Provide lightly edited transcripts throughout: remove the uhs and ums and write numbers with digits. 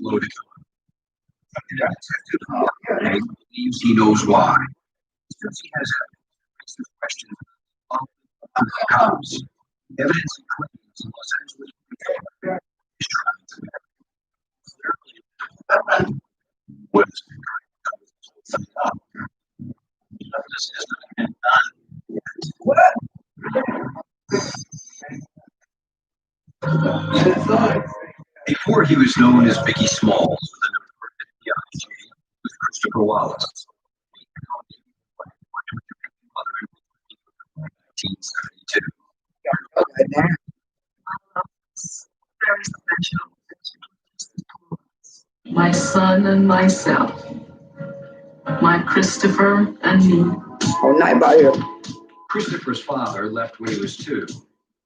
Loaded. And he believes he knows why. Since he has questions about the cops, evidence and claims in Los Angeles is trying to what is up. This has not been done yet. What? Before he was known as Mickey Smalls with the PIJ with Christopher Wallace. 1972. Very special. My son and myself. My Christopher and me. All night by here. Christopher's father left when he was 2.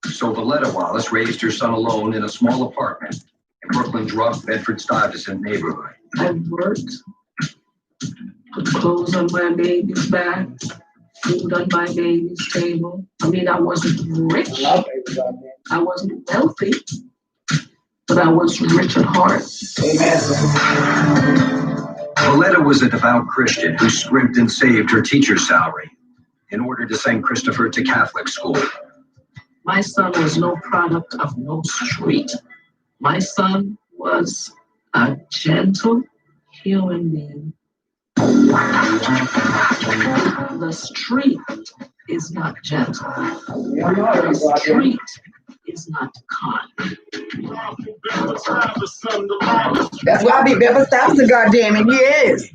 So Valletta Wallace raised her son alone in a small apartment in Brooklyn's rough Bedford-Stuyvesant neighborhood. I worked, put clothes on my baby's back, food on my baby's table. I mean, I wasn't rich, I wasn't wealthy, but I was rich at heart. Valletta was a devout Christian who scrimped and saved her teacher's salary in order to send Christopher to Catholic school. My son was no product of no street. My son was a gentle human being. The street is not gentle. The street is not kind. That's why I be Bedford-Stuyvesant, goddamn it, yes.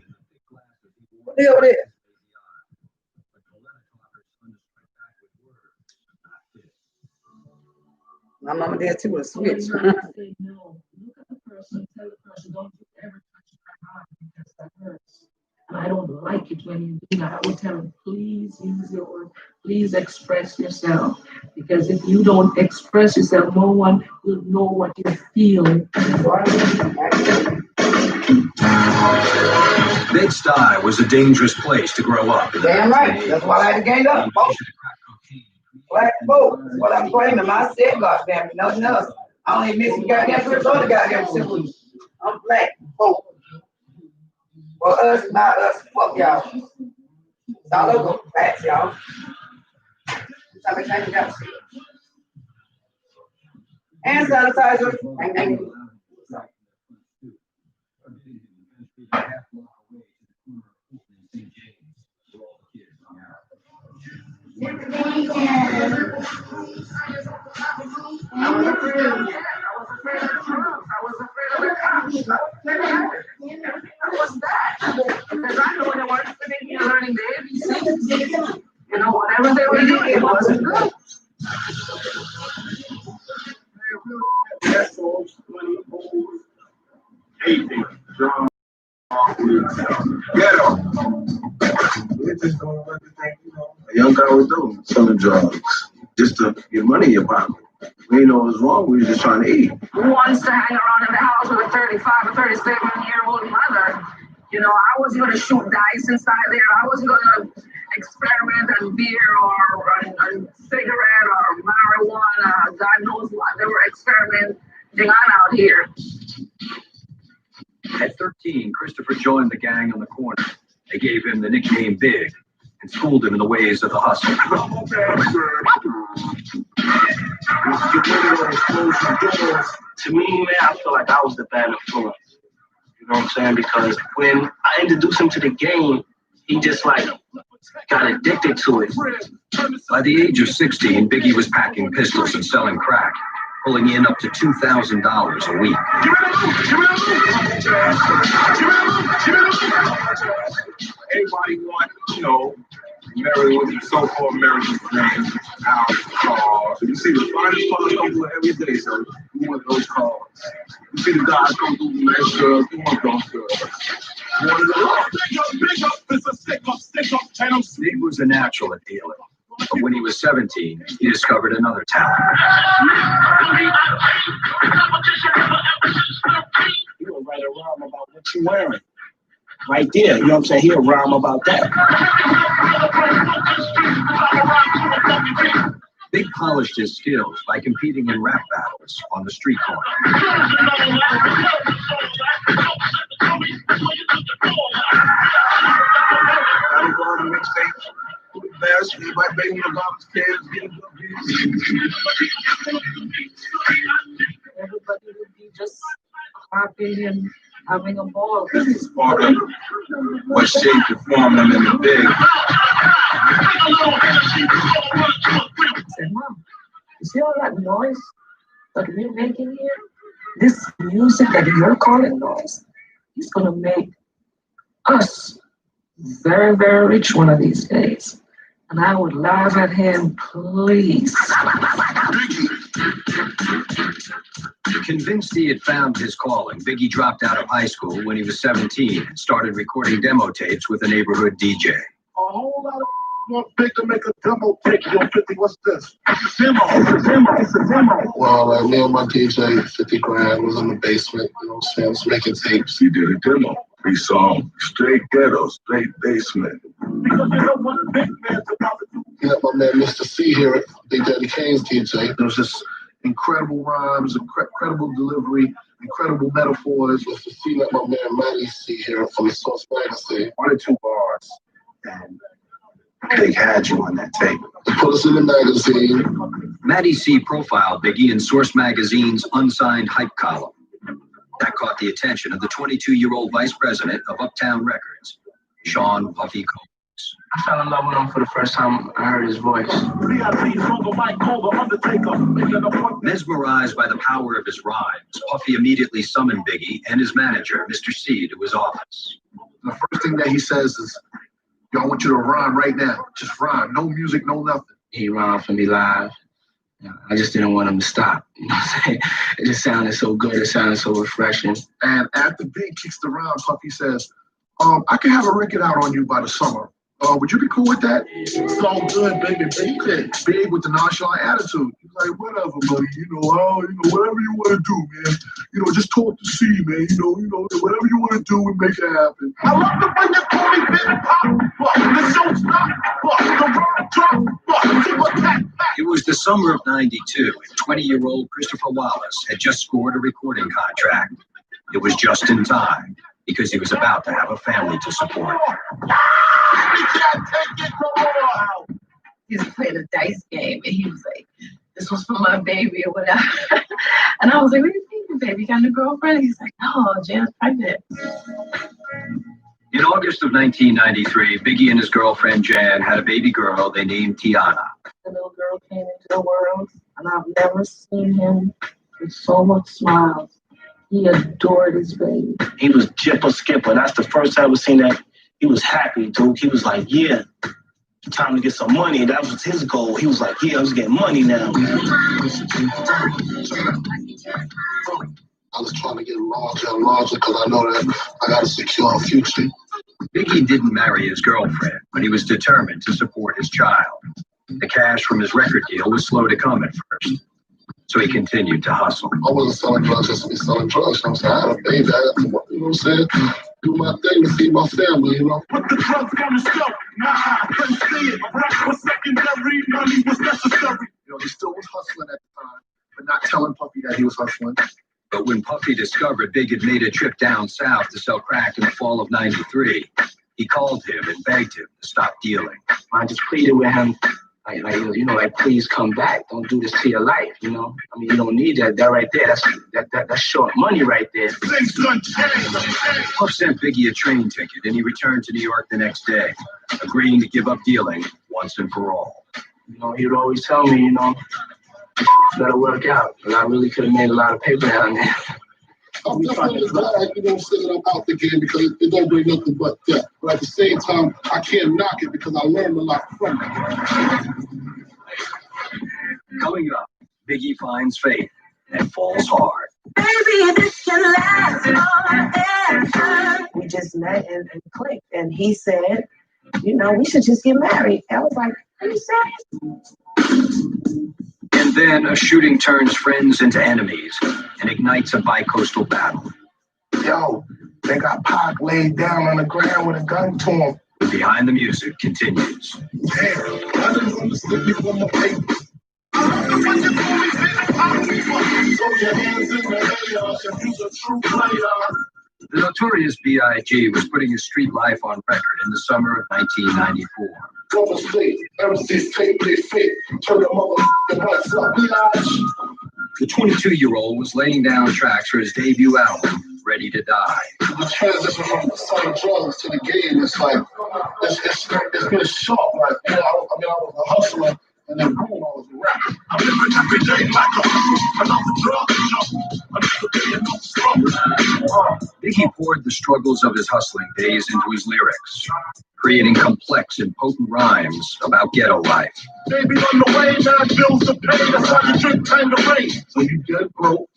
What the hell is it? My mama did too, a switch. No, look at the person, tell the person, don't you ever touch my heart because that hurts. And I don't like it when you do that. I would tell them, please use your word, please express yourself. Because if you don't express yourself, no one will know what you're feeling. Bed-Stuy was a dangerous place to grow up. Damn right, that's why I had to gang up. Black folk, that's what I'm claiming. I said, goddamn, nothing else. I don't even mix with goddamn people or the goddamn civil. I'm black folk. For us, not us, fuck y'all. It's all over facts, y'all. Hand sanitizer. Thank you. I was afraid of the truth. I was afraid of the cops. What was that? Because I know they weren't sitting here learning the ABCs. You know, whatever they were doing, it wasn't good. Ghetto. A young guy would do selling drugs just to get money in your pocket. We didn't know what was wrong. We were just trying to eat. Who wants to hang around in the house with a 35 or 37-year-old mother? You know, I wasn't going to shoot dice inside there. I wasn't going to experiment on beer or on cigarette or marijuana. God knows what they were experimenting on out here. At 13, Christopher joined the gang on the corner. They gave him the nickname Big and schooled him in the ways of the hustle. To me, man, I feel like I was the bad influence. You know what I'm saying? Because when I introduced him to the game, he just like got addicted to it. By the age of 16, Biggie was packing pistols and selling crack, pulling in up to $2,000 a week. Everybody want, marry with the so-called American dreams, house, cars. You see the finest cars come through every day, so you want those cars. You see the guys come through with nice girls, you want those girls. Big was a natural at dealing, but when he was 17, he discovered another talent. He would write a rhyme about what you wearing. Right there, you know what I'm saying? He'll rhyme about that. Big polished his skills by competing in rap battles on the street corner. Everybody would be just clapping and having a ball. This is part of what shaped the form them in the big. I said, Mom, you see all that noise that we're making here? This music that you're calling noise, he's gonna make us very, very rich one of these days. And I would laugh at him, please. Convinced he had found his calling, Biggie dropped out of high school when he was 17 and started recording demo tapes with a neighborhood DJ. A whole lot of want Big to make a demo tape. Yo, 50, what's this? It's a demo. Well, like me and my DJ, 50 grand, was in the basement, you know what I'm saying? I was making tapes. He did a demo. He saw straight ghetto, straight basement. Because you know what Big Man's about to do. He let my man Mr. C here, Big Daddy Kane's DJ. There was just incredible rhymes, incredible delivery, incredible metaphors. Mr. C let my man Matty C here from the Source Magazine. 1 or 2 bars, and Big had you on that tape. He put us in the magazine. Matty C profiled Biggie in Source Magazine's unsigned hype column. That caught the attention of the 22-year-old vice president of Uptown Records, Sean Puffy Combs. I fell in love with him for the first time I heard his voice. Mesmerized by the power of his rhymes, Puffy immediately summoned Biggie and his manager, Mr. C, to his office. The first thing that he says is, yo, I want you to rhyme right now. Just rhyme. No music, no nothing. He rhymed for me live. I just didn't want him to stop. You know what I'm saying? It just sounded so good. It sounded so refreshing. And after Big kicks the rhyme, Puffy says, I can have a record out on you by the summer. Would you be cool with that? So good, baby. Big with the nonchalant attitude. He's like, whatever, buddy. Whatever you want to do, man. Just talk to C, man. Whatever you want to do, we make it happen. I love the way you call me Big Pop. The show stop. The rock drop. It was the summer of '92, and 20-year-old Christopher Wallace had just scored a recording contract. It was just in time, because he was about to have a family to support. He was playing a dice game, and he was like, this was for my baby or whatever. And I was like, what do you think, baby? You got a girlfriend? He's like, no, Jan's pregnant. In August of 1993, Biggie and his girlfriend Jan had a baby girl they named Tiana. The little girl came into the world, and I've never seen him with so much smiles. He adored his baby. He was jipper skipper. That's the first time I seen that. He was happy, dude. He was like, yeah, time to get some money. That was his goal. He was like, yeah, I was getting money now. I was trying to get larger and larger because I know that I got to secure a future. Biggie didn't marry his girlfriend, but he was determined to support his child. The cash from his record deal was slow to come at first, so he continued to hustle. I wasn't selling drugs just to be selling drugs. You know what I'm saying? I had a baby. I had to, you know what I'm saying? Do my thing to feed my family, you know? Put the drugs on the shelf. Nah, I couldn't see it. Rap was secondary. Money was necessary. He still was hustling at the time, but not telling Puffy that he was hustling. But when Puffy discovered Big had made a trip down south to sell crack in the fall of '93, he called him and begged him to stop dealing. I just pleaded with him. like, please come back. Don't do this to your life, you know? I mean, you don't need that. That right there, that's short money right there. Puff sent Biggie a train ticket, and he returned to New York the next day, agreeing to give up dealing once and for all. You know, he would always tell me, you know, better work out. And I really could have made a lot of paper down there. I'm definitely glad you don't say that I'm out the game because it don't bring nothing but death. But at the same time, I can't knock it because I learned a lot from it. Coming up, Biggie finds faith and falls hard. Baby, this can last forever. We just met and clicked, and he said, you know, we should just get married. I was like, are you serious? And then a shooting turns friends into enemies and ignites a bi-coastal battle. Yo, they got Pac laid down on the ground with a gun to him. Behind the Music continues. Damn, I didn't understand you from my paper. The notorious B.I.G. was putting his street life on record in the summer of 1994. The 22-year-old was laying down tracks for his debut album, Ready to Die. The transition from selling drugs to the game, it's like, it's been short. Like, you know, I was a hustler, and then boom, I was a rapper. I'm living every day like a hustle, another drug jump. Biggie poured the struggles of his hustling days into his lyrics, creating complex and potent rhymes about ghetto life. Baby on the way, now bills to pay, that's why you drink Tangerine. So you get broke,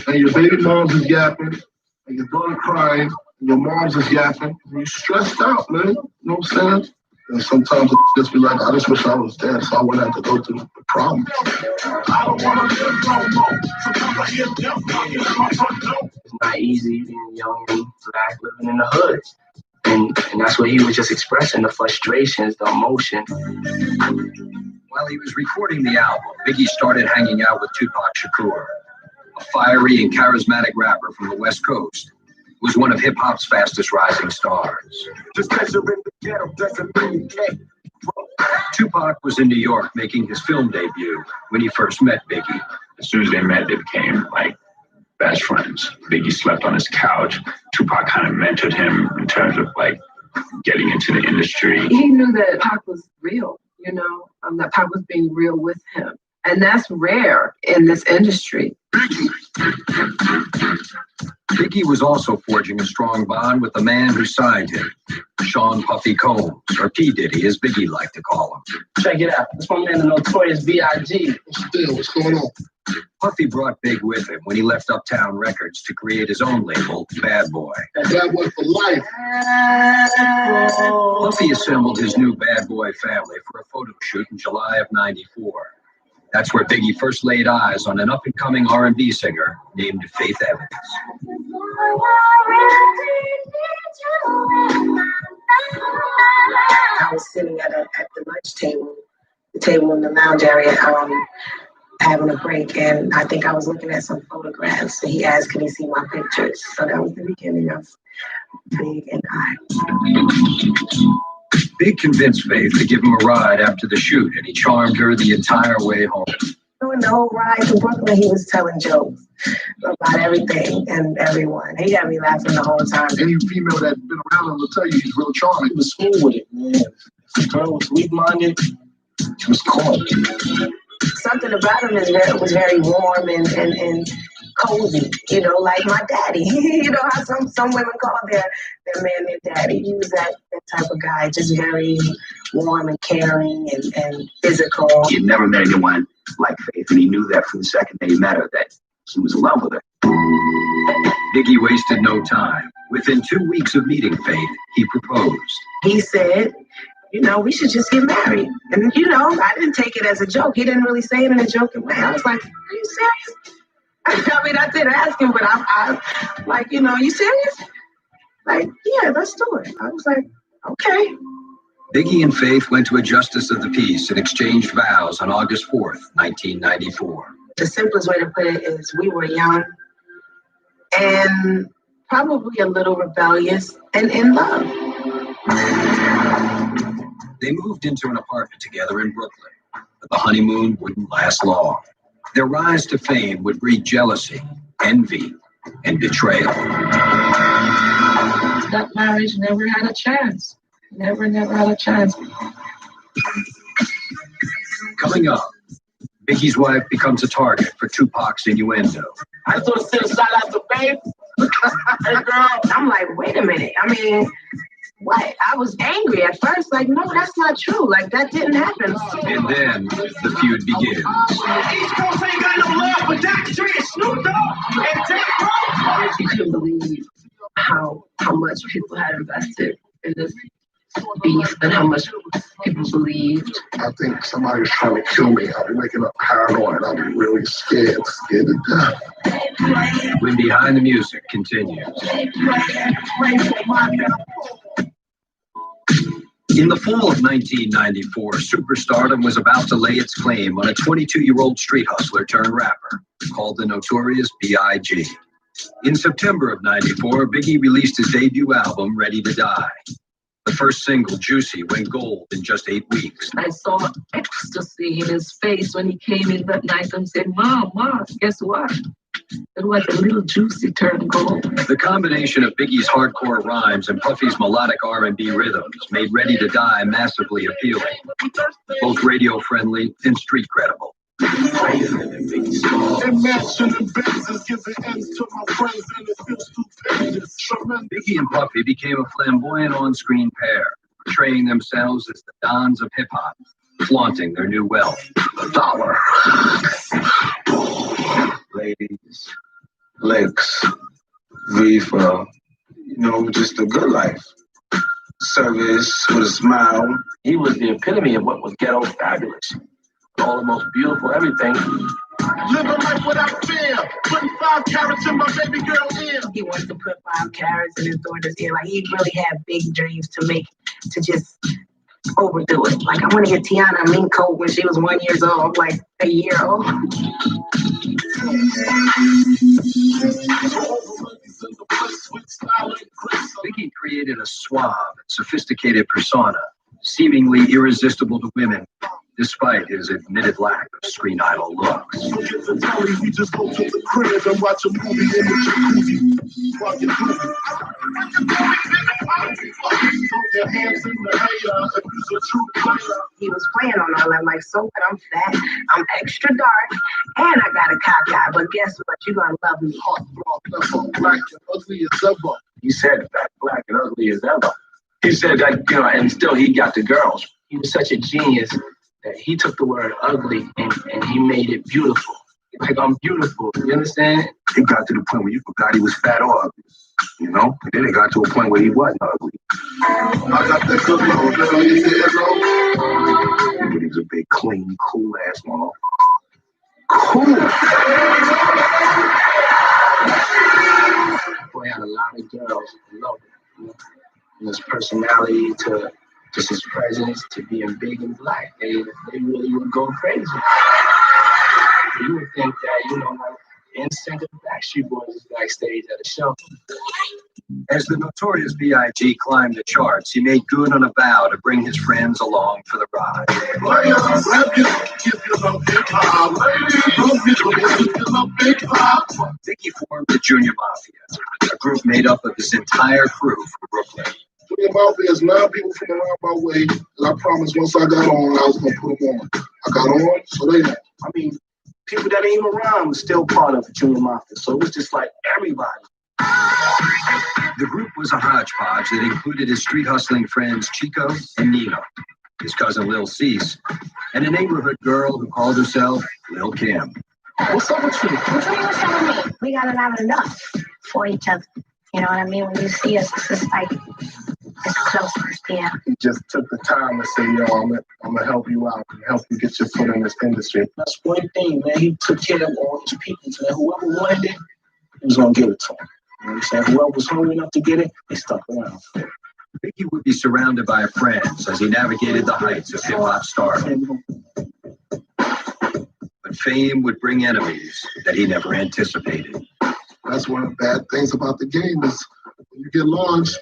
and your baby moms is yapping, and your daughter crying, and your moms is yapping, and you stressed out, man. You know what I'm saying? And sometimes it just be like, I just wish I was dead, so I wouldn't have to go through the problem. I don't want to live no more. Sometimes I hear death knocking at my front door. It's not easy being young and black living in the hood. And that's where he was just expressing the frustrations, the emotion. While he was recording the album, Biggie started hanging out with Tupac Shakur, a fiery and charismatic rapper from the West Coast, who was one of hip-hop's fastest rising stars. Just because you're in the ghetto doesn't mean you can't. Tupac was in New York making his film debut when he first met Biggie. As soon as they met, they became like best friends. Biggie slept on his couch. Tupac kind of mentored him in terms of like getting into the industry. He knew that Pac was real, you know, that Pac was being real with him. And that's rare in this industry. Biggie was also forging a strong bond with the man who signed him, Sean Puffy Combs, or P. Diddy, as Biggie liked to call him. Check it out. That's my man, the notorious B.I.G. What's going on? Puffy brought Big with him when he left Uptown Records to create his own label, Bad Boy. Bad Boy for life. Puffy assembled his new Bad Boy family for a photo shoot in July of '94. That's where Biggie first laid eyes on an up-and-coming R&B singer named Faith Evans. I was sitting at the lunch table, the table in the lounge area, having a break, and I think I was looking at some photographs. So he asked, "Can he see my pictures?" So that was the beginning of Big and I. Big convinced Faith to give him a ride after the shoot, and he charmed her the entire way home. During the whole ride to Brooklyn, he was telling jokes about everything and everyone. He got me laughing the whole time. Any female that's been around him will tell you he's real charming. He was smooth with it, man. This girl was sweet-minded. She was cool. Something about him was very warm and cozy, you know, like my daddy. You know how some women call their man their daddy. He was that type of guy, just very warm and caring and physical. He had never met anyone like Faith, and he knew that from the second that he met her, that he was in love with her. Biggie wasted no time. Within 2 weeks of meeting Faith, he proposed. He said, you know, we should just get married. And, you know, I didn't take it as a joke. He didn't really say it in a joking way. I was like, are you serious? I mean, I did ask him, but I like, you know, are you serious? Like, yeah, let's do it. I was like, okay. Biggie and Faith went to a justice of the peace and exchanged vows on August 4th, 1994. The simplest way to put it is we were young and probably a little rebellious and in love. They moved into an apartment together in Brooklyn, But the honeymoon wouldn't last long. Their rise to fame would breed jealousy, envy, and betrayal. That marriage never had a chance. Never had a chance. Coming up, Biggie's wife becomes a target for Tupac's innuendo. I just want to send a shout out to Babe. Hey, girl. I'm like, wait a minute. I mean, what? I was angry at first. Like, no, that's not true. Like, that didn't happen. And then the feud begins. East Coast ain't got no love for Dr. Dre and Snoop Dogg and Jack Rowe. You couldn't believe how much people had invested in this beef and how much people believed. I think somebody's trying to kill me. I'll be waking up paranoid. I'll be really scared to death. When Behind the Music continues. In the fall of 1994, superstardom was about to lay its claim on a 22-year-old street hustler turned rapper called the Notorious B.I.G. In September of 94, Biggie released his debut album, Ready to Die. The first single, Juicy, went gold in just 8 weeks. I saw ecstasy in his face when he came in that night and said, Mom, guess what? It was a little Juicy turned gold. The combination of Biggie's hardcore rhymes and Puffy's melodic R&B rhythms made Ready to Die massively appealing, both radio-friendly and street-credible. Imagine the Benzes giving ends to my friends and it feels stupendous. Tremendous. Biggie and Puffy became a flamboyant on-screen pair, portraying themselves as the dons of hip-hop, flaunting their new wealth. Dollar. Ladies, licks, reefer, just a good life. Service with a smile. He was the epitome of what was ghetto fabulous. All the most beautiful everything. Living life without fear. Putting 5 carats in my baby girl ear. He wants to put 5 carats in his daughter's ear. Like, he really had big dreams to just overdo it. Like, I want to get Tiana a mink coat when she was 1 year old, like a year old. Biggie created a suave and sophisticated persona, seemingly irresistible to women, despite his admitted lack of screen idol looks. We just go to the crib and watch a movie in the jacuzzi. While you're doing your hands in the air, if you're a true player. He was playing on all that, like, so what? I'm fat, I'm extra dark, and I got a cock eye. But guess what? You're gonna love me. Hot, raw, black, and ugly as ever. He said fat, black, and ugly as ever. He said that, and still he got the girls. He was such a genius that he took the word ugly and he made it beautiful. Like, I'm beautiful, you understand? He got to the point where you forgot he was fat or ugly, And then it got to a point where he wasn't ugly. I got that good low, girl, you get low. But he's a big, clean, cool ass motherfucker. Cool. Boy had a lot of girls who loved him. From his personality to just his presence to being big and black. They really would go crazy. You would think that, like NSYNC and Backstreet Boys is backstage at a show. As the Notorious B.I.G. climbed the charts, he made good on a vow to bring his friends along for the ride. Biggie formed the Junior Mafia, a group made up of his entire crew from Brooklyn. Junior Mafia is 9 people from around my way, and I promised once I got on, I was going to put them on. I got on, so they know. I mean, people that ain't even around was still part of the Junior Mafia, so it was just like everybody. The group was a hodgepodge that included his street hustling friends Chico and Nino, his cousin Lil Cease, and a neighborhood girl who called herself Lil Kim. What's up with you? What's up with me? We got a lot of love for each other. You know what I mean? When you see us, it's just like, it's close, yeah. He just took the time to say, yo, I'm going to help you out and help you get your foot in this industry. That's one thing, man. He took care of all his people. So whoever wanted it, he was going to give it to him. You know what I'm saying? Whoever was hungry enough to get it, they stuck around. Biggie would be surrounded by friends as he navigated the heights of hip-hop stardom. But fame would bring enemies that he never anticipated. That's one of the bad things about the game is when you get launched,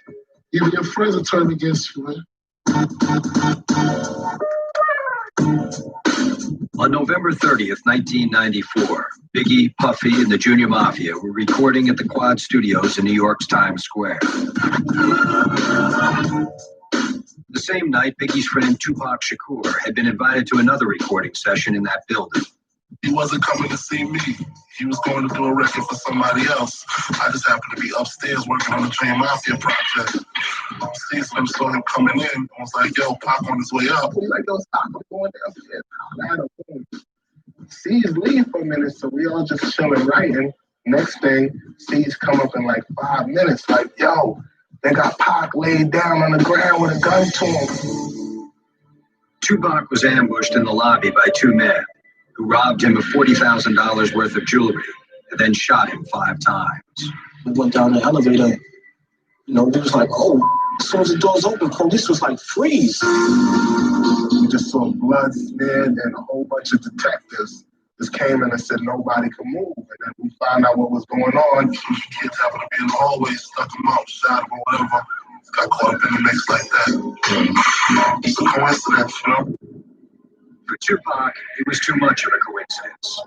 even your friends are turned against you, man. On November 30th, 1994, Biggie, Puffy, and the Junior Mafia were recording at the Quad Studios in New York's Times Square. The same night, Biggie's friend Tupac Shakur had been invited to another recording session in that building. He wasn't coming to see me. He was going to do a record for somebody else. I just happened to be upstairs working on the Junior Mafia project. I was seeing him, saw him coming in, and was like, yo, Pac on his way up. He's like, yo, stop, I'm going downstairs. I had a phone. C's leave for a minute, so we all just chilling writing. Next thing, C's come up in like 5 minutes, like, yo, they got Pac laid down on the ground with a gun to him. Tupac was ambushed in the lobby by two men who robbed him of $40,000 worth of jewelry and then shot him 5 times. We went down the elevator, we was like, oh, as soon as the doors open, police was like, freeze. We just saw blood smeared and a whole bunch of detectives just came in and said nobody could move. And then we found out what was going on. Kids happened to be in the hallway, stuck them out, shot them or whatever. Got caught up in the mix like that. It's a coincidence, For Tupac, it was too much of a coincidence.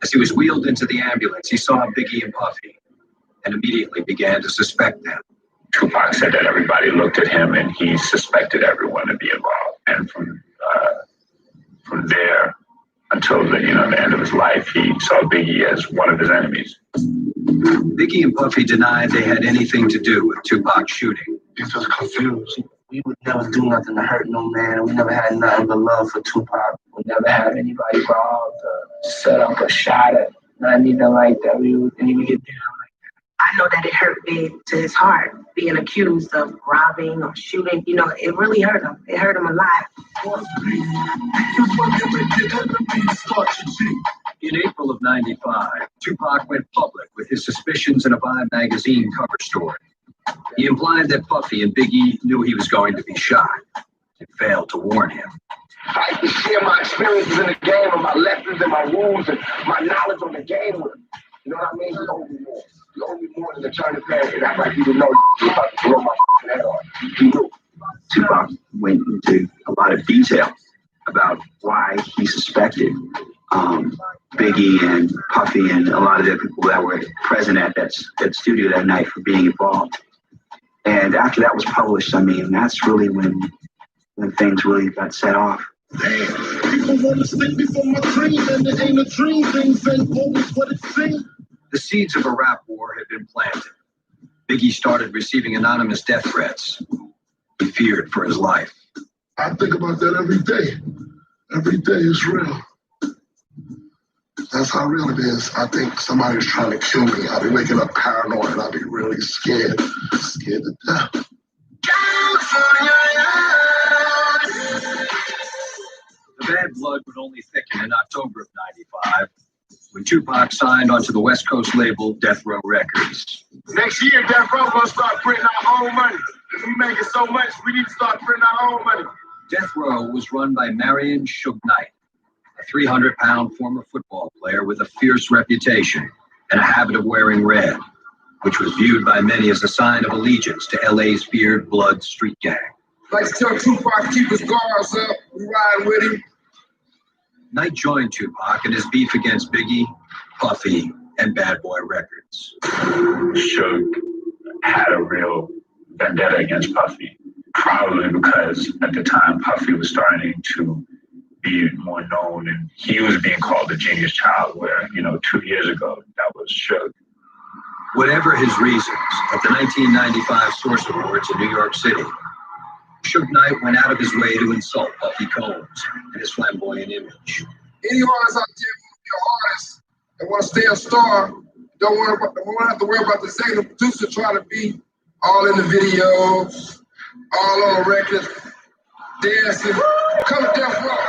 As he was wheeled into the ambulance, he saw Biggie and Puffy and immediately began to suspect them. Tupac said that everybody looked at him and he suspected everyone to be involved. And from there until the end of his life, he saw Biggie as one of his enemies. Biggie and Puffy denied they had anything to do with Tupac's shooting. He's just confused. We would never do nothing to hurt no man. We never had nothing but love for Tupac. We never had anybody robbed or set up or shot at. Not anything like that. We would even get down. I know that it hurt Big to his heart, being accused of robbing or shooting. It really hurt him. It hurt him a lot. In April of '95, Tupac went public with his suspicions in a Vibe magazine cover story. He implied that Puffy and Biggie knew he was going to be shot and failed to warn him. I like to share my experiences in the game and my lessons and my rules and my knowledge on the game with him. You know what I mean? You owe me more. You owe me more than the turn of page and act like you didn't know you about to blow my head off. He knew. Tupac went into a lot of detail about why he suspected Biggie and Puffy and a lot of the people that were present at that studio that night for being involved. And after that was published, that's really when things really got set off. People want to stick me for my dream, and it ain't a dream. Things ain't always what it seems. The seeds of a rap war had been planted. Biggie started receiving anonymous death threats. He feared for his life. I think about that every day. Every day is real. That's how real it is. I think somebody's trying to kill me. I'll be waking up paranoid and I'll be really scared. Scared to death. The bad blood would only thicken in October of '95 when Tupac signed onto the West Coast label Death Row Records. Next year, Death Row gonna start printing our own money. If we make it so much, we need to start printing our own money. Death Row was run by Marion Suge Knight, a 300-pound former football player with a fierce reputation and a habit of wearing red, which was viewed by many as a sign of allegiance to LA's feared blood street gang. Like to tell Tupac keep his guards up, we riding with him. Knight joined Tupac in his beef against Biggie, Puffy, and Bad Boy Records. Suge had a real vendetta against Puffy, probably because at the time Puffy was starting to be more known and he was being called the genius child, where, 2 years ago, that was Suge. Whatever his reasons, at the 1995 Source Awards in New York City, Suge Knight went out of his way to insult Puffy Combs and his flamboyant image. Any artist out there want to be an artist and want to stay a star, don't have to worry about the executive producer trying to be all in the videos, all on the records, dancing. Come to Death Row.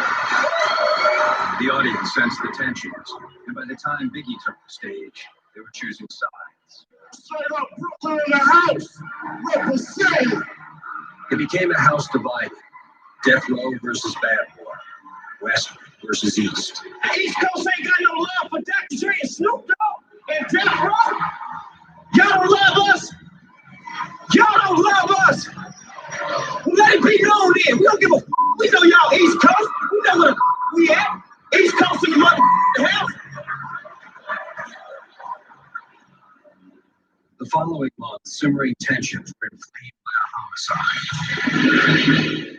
The audience sensed the tensions, and by the time Biggie took the stage, they were choosing sides. Straight up Brooklyn in the house. Represent. It became a house divided. Death Row versus Bad Boy. West versus East. East Coast ain't got no love for Dr. Dre and Snoop Dogg and Death Row. Y'all don't love us. Y'all don't love us. Let it be known then. We don't give a f. We know y'all East Coast. We know where we at. East Coast. The following month, simmering tensions were inflamed by a homicide.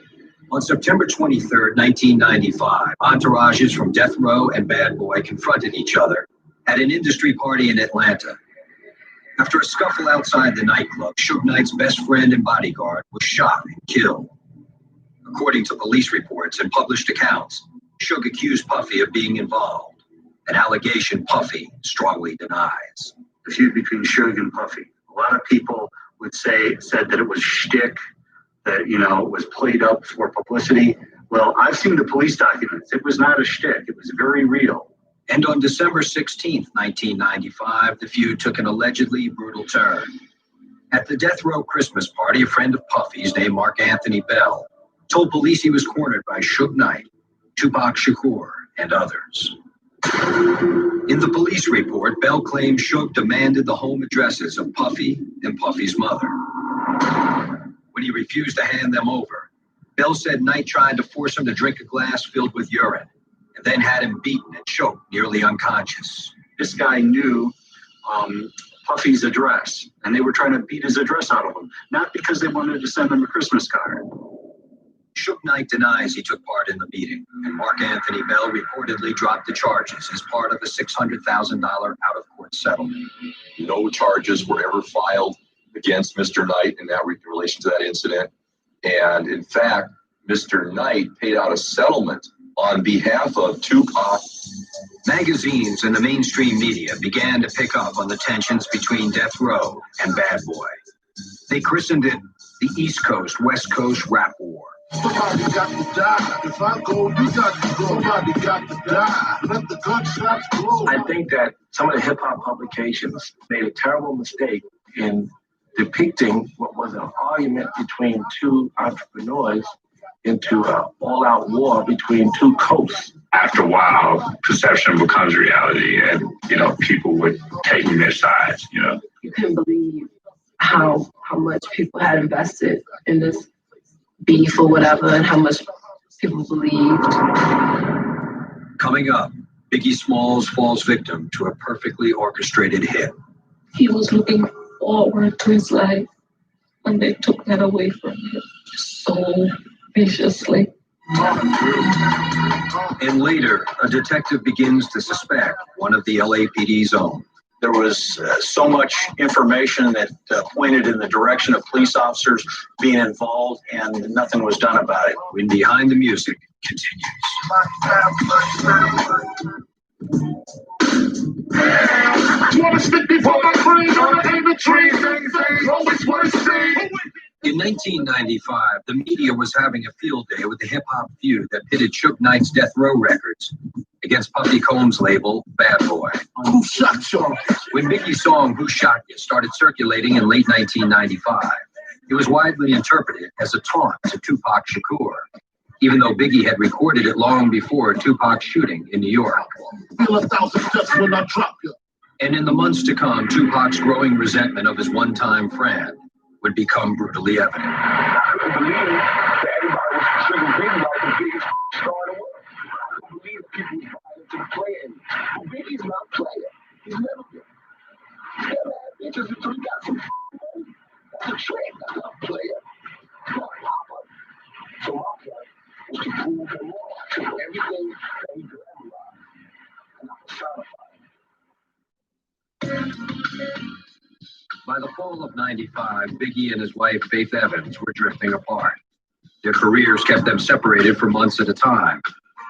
On September 23rd, 1995, entourages from Death Row and Bad Boy confronted each other at an industry party in Atlanta. After a scuffle outside the nightclub, Suge Knight's best friend and bodyguard was shot and killed. According to police reports and published accounts, Suge accused Puffy of being involved, an allegation Puffy strongly denies. The feud between Suge and Puffy. A lot of people said that it was shtick, that, it was played up for publicity. Well, I've seen the police documents. It was not a shtick. It was very real. And on December 16th, 1995, the feud took an allegedly brutal turn. At the Death Row Christmas party, a friend of Puffy's named Mark Anthony Bell told police he was cornered by Suge Knight, Tupac Shakur, and others. In the police report, Bell claimed Suge demanded the home addresses of Puffy and Puffy's mother. When he refused to hand them over, Bell said Knight tried to force him to drink a glass filled with urine, and then had him beaten and choked nearly unconscious. This guy knew Puffy's address, and they were trying to beat his address out of him, not because they wanted to send him a Christmas card. Suge Knight denies he took part in the beating, and Mark Anthony Bell reportedly dropped the charges as part of a $600,000 out-of-court settlement. No charges were ever filed against Mr. Knight in relation to that incident. And in fact, Mr. Knight paid out a settlement on behalf of Tupac. Magazines and the mainstream media began to pick up on the tensions between Death Row and Bad Boy. They christened it the East Coast, West Coast rap war. Somebody got to die. If I go, you got to go. Somebody got to die. Let the gunshots blow. I think that some of the hip-hop publications made a terrible mistake in depicting what was an argument between two entrepreneurs into an all-out war between two coasts. After a while, perception becomes reality, and people were taking their sides. You couldn't believe how much people had invested in this beef or whatever, and how much people believed. Coming up, Biggie Smalls falls victim to a perfectly orchestrated hit. He was looking forward to his life, and they took that away from him so viciously. And later, a detective begins to suspect one of the LAPD's own. There was so much information that pointed in the direction of police officers being involved, and nothing was done about it. When Behind the Music continues. In 1995, the media was having a field day with the hip-hop feud that pitted Suge Knight's Death Row Records against Puffy Combs' label, Bad Boy. Who shot you? When Biggie's song, Who Shot You, started circulating in late 1995, it was widely interpreted as a taunt to Tupac Shakur, even though Biggie had recorded it long before Tupac's shooting in New York. Feel 1,000 steps when I drop you. And in the months to come, Tupac's growing resentment of his one-time friend would become brutally evident. I don't believe that everybody was considering Biggie like the biggest star in the world. I don't believe people wanted to play him. Biggie's not a player. He's never been. Yeah, man, it's just until he got some money. That's a trick. That's not a player. He's not a hopper. So my point was to prove him wrong. I took everything that he could ever lie, and I personified it. By the fall of 95, Biggie and his wife, Faith Evans, were drifting apart. Their careers kept them separated for months at a time,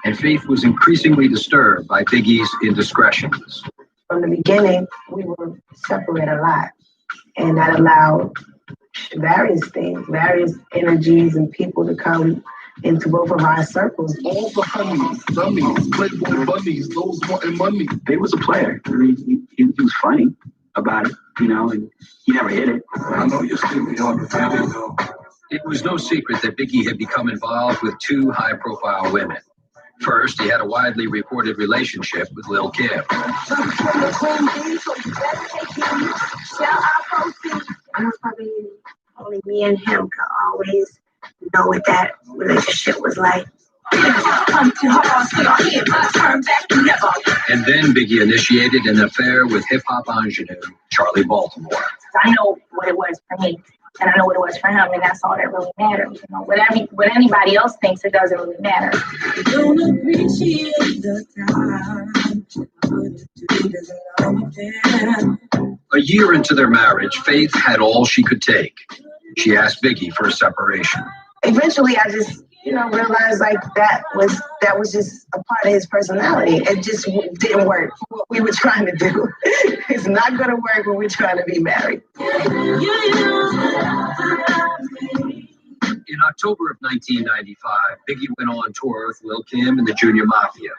and Faith was increasingly disturbed by Biggie's indiscretions. From the beginning, we were separated a lot, and that allowed various things, various energies and people to come into both of our circles. All the honeys, dummies, playboy bunnies, those wanting money. Big was a player. I mean, he was funny about it, and he never hit it. I know you're still beyond the family, though. It was no secret that Biggie had become involved with two high-profile women. First, he had a widely reported relationship with Lil' Kim. Probably only me and him could always know what that relationship was like. And then Biggie initiated an affair with hip-hop ingenue Charlie Baltimore. I know what it was for me, and I know what it was for him, and that's all that really matters. You know, what anybody else thinks, it doesn't really matter. Don't appreciate the time. A year into their marriage, Faith had all she could take. She asked Biggie for a separation. Eventually, I just, realized like that was just a part of his personality. It just didn't work for what we were trying to do. It's not going to work when we're trying to be married. In October of 1995, Biggie went on tour with Lil' Kim and the Junior Mafia,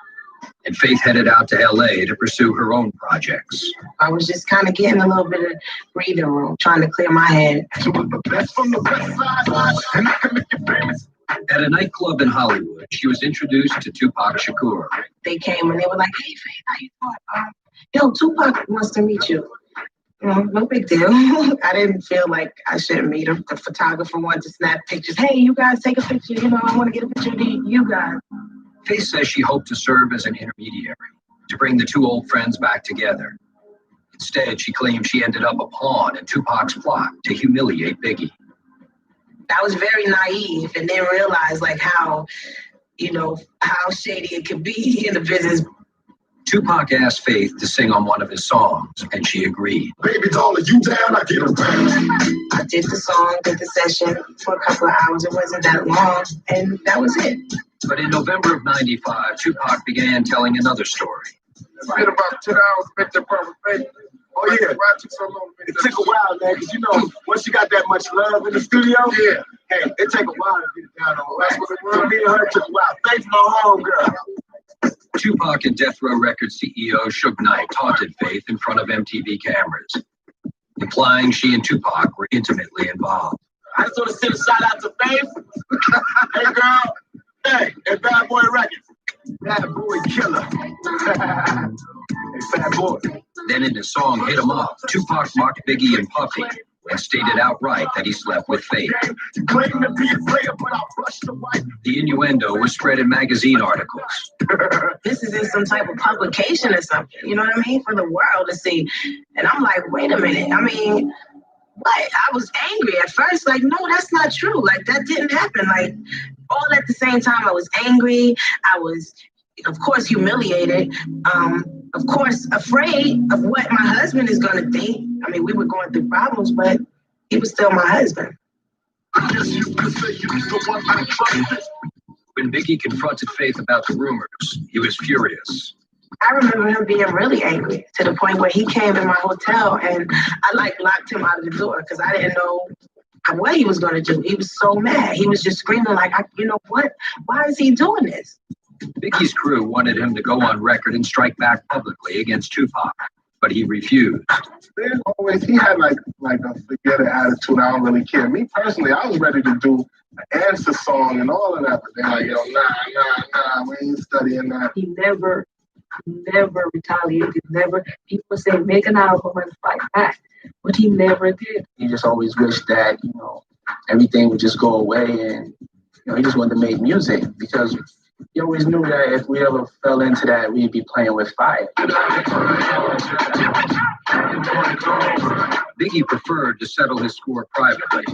and Faith headed out to LA to pursue her own projects. I was just kind of getting a little bit of breathing room, trying to clear my head. At a nightclub in Hollywood, she was introduced to Tupac Shakur. They came and they were like, "Hey, Faith, how you doing? Yo, Tupac wants to meet you." No big deal. I didn't feel like I should meet him. The photographer wanted to snap pictures. "Hey, you guys take a picture. I want to get a picture of you guys." Faith says she hoped to serve as an intermediary to bring the two old friends back together. Instead, she claimed she ended up a pawn in Tupac's plot to humiliate Biggie. I was very naive and didn't realize like how shady it could be in the business. Tupac asked Faith to sing on one of his songs, and she agreed. Baby doll, are you down? I get around. I did the song, did the session for a couple of hours. It wasn't that long, and that was it. But in November of '95, Tupac began telling another story. It's been about 10 hours to make that perfect baby. Oh, yeah. Why it took so long to make It took a while, man, because, once you got that much love in the studio, yeah, hey, it take a while to get it down on. That's what it was. For me and her, it took a while. Thanks, my homegirl. Tupac and Death Row Records CEO Suge Knight taunted Faith in front of MTV cameras, implying she and Tupac were intimately involved. I just want to send a shout out to Faith. Hey, girl. Hey, and Bad Boy Records. Bad Boy Killer. Hey, Bad Boy. Then in the song Hit 'Em Up, Tupac mocked Biggie and Puffy and stated outright that he slept with Faith. The innuendo was spread in magazine articles. This is in some type of publication or something, you know what I mean? For the world to see. And I'm like, wait a minute. I mean, like, I was angry at first. Like, no, that's not true. Like, that didn't happen. Like, all at the same time, I was angry. I was, of course, humiliated. Of course, afraid of what my husband is going to think. I mean, we were going through problems, but he was still my husband. When Biggie confronted Faith about the rumors, he was furious. I remember him being really angry to the point where he came in my hotel and I locked him out of the door because I didn't know what he was going to do. He was so mad. He was just screaming like, you know what? Why is he doing this? Biggie's crew wanted him to go on record and strike back publicly against Tupac, but he refused. He had like a forget-it attitude. I don't really care. Me personally, I was ready to do an answer song and all of that, but they're like, yo, nah, we ain't studying that. He never retaliated. People say make an album and fight back, but he never did. He just always wished that, everything would just go away and, he just wanted to make music because he always knew that if we ever fell into that, we'd be playing with fire. Biggie preferred to settle his score privately.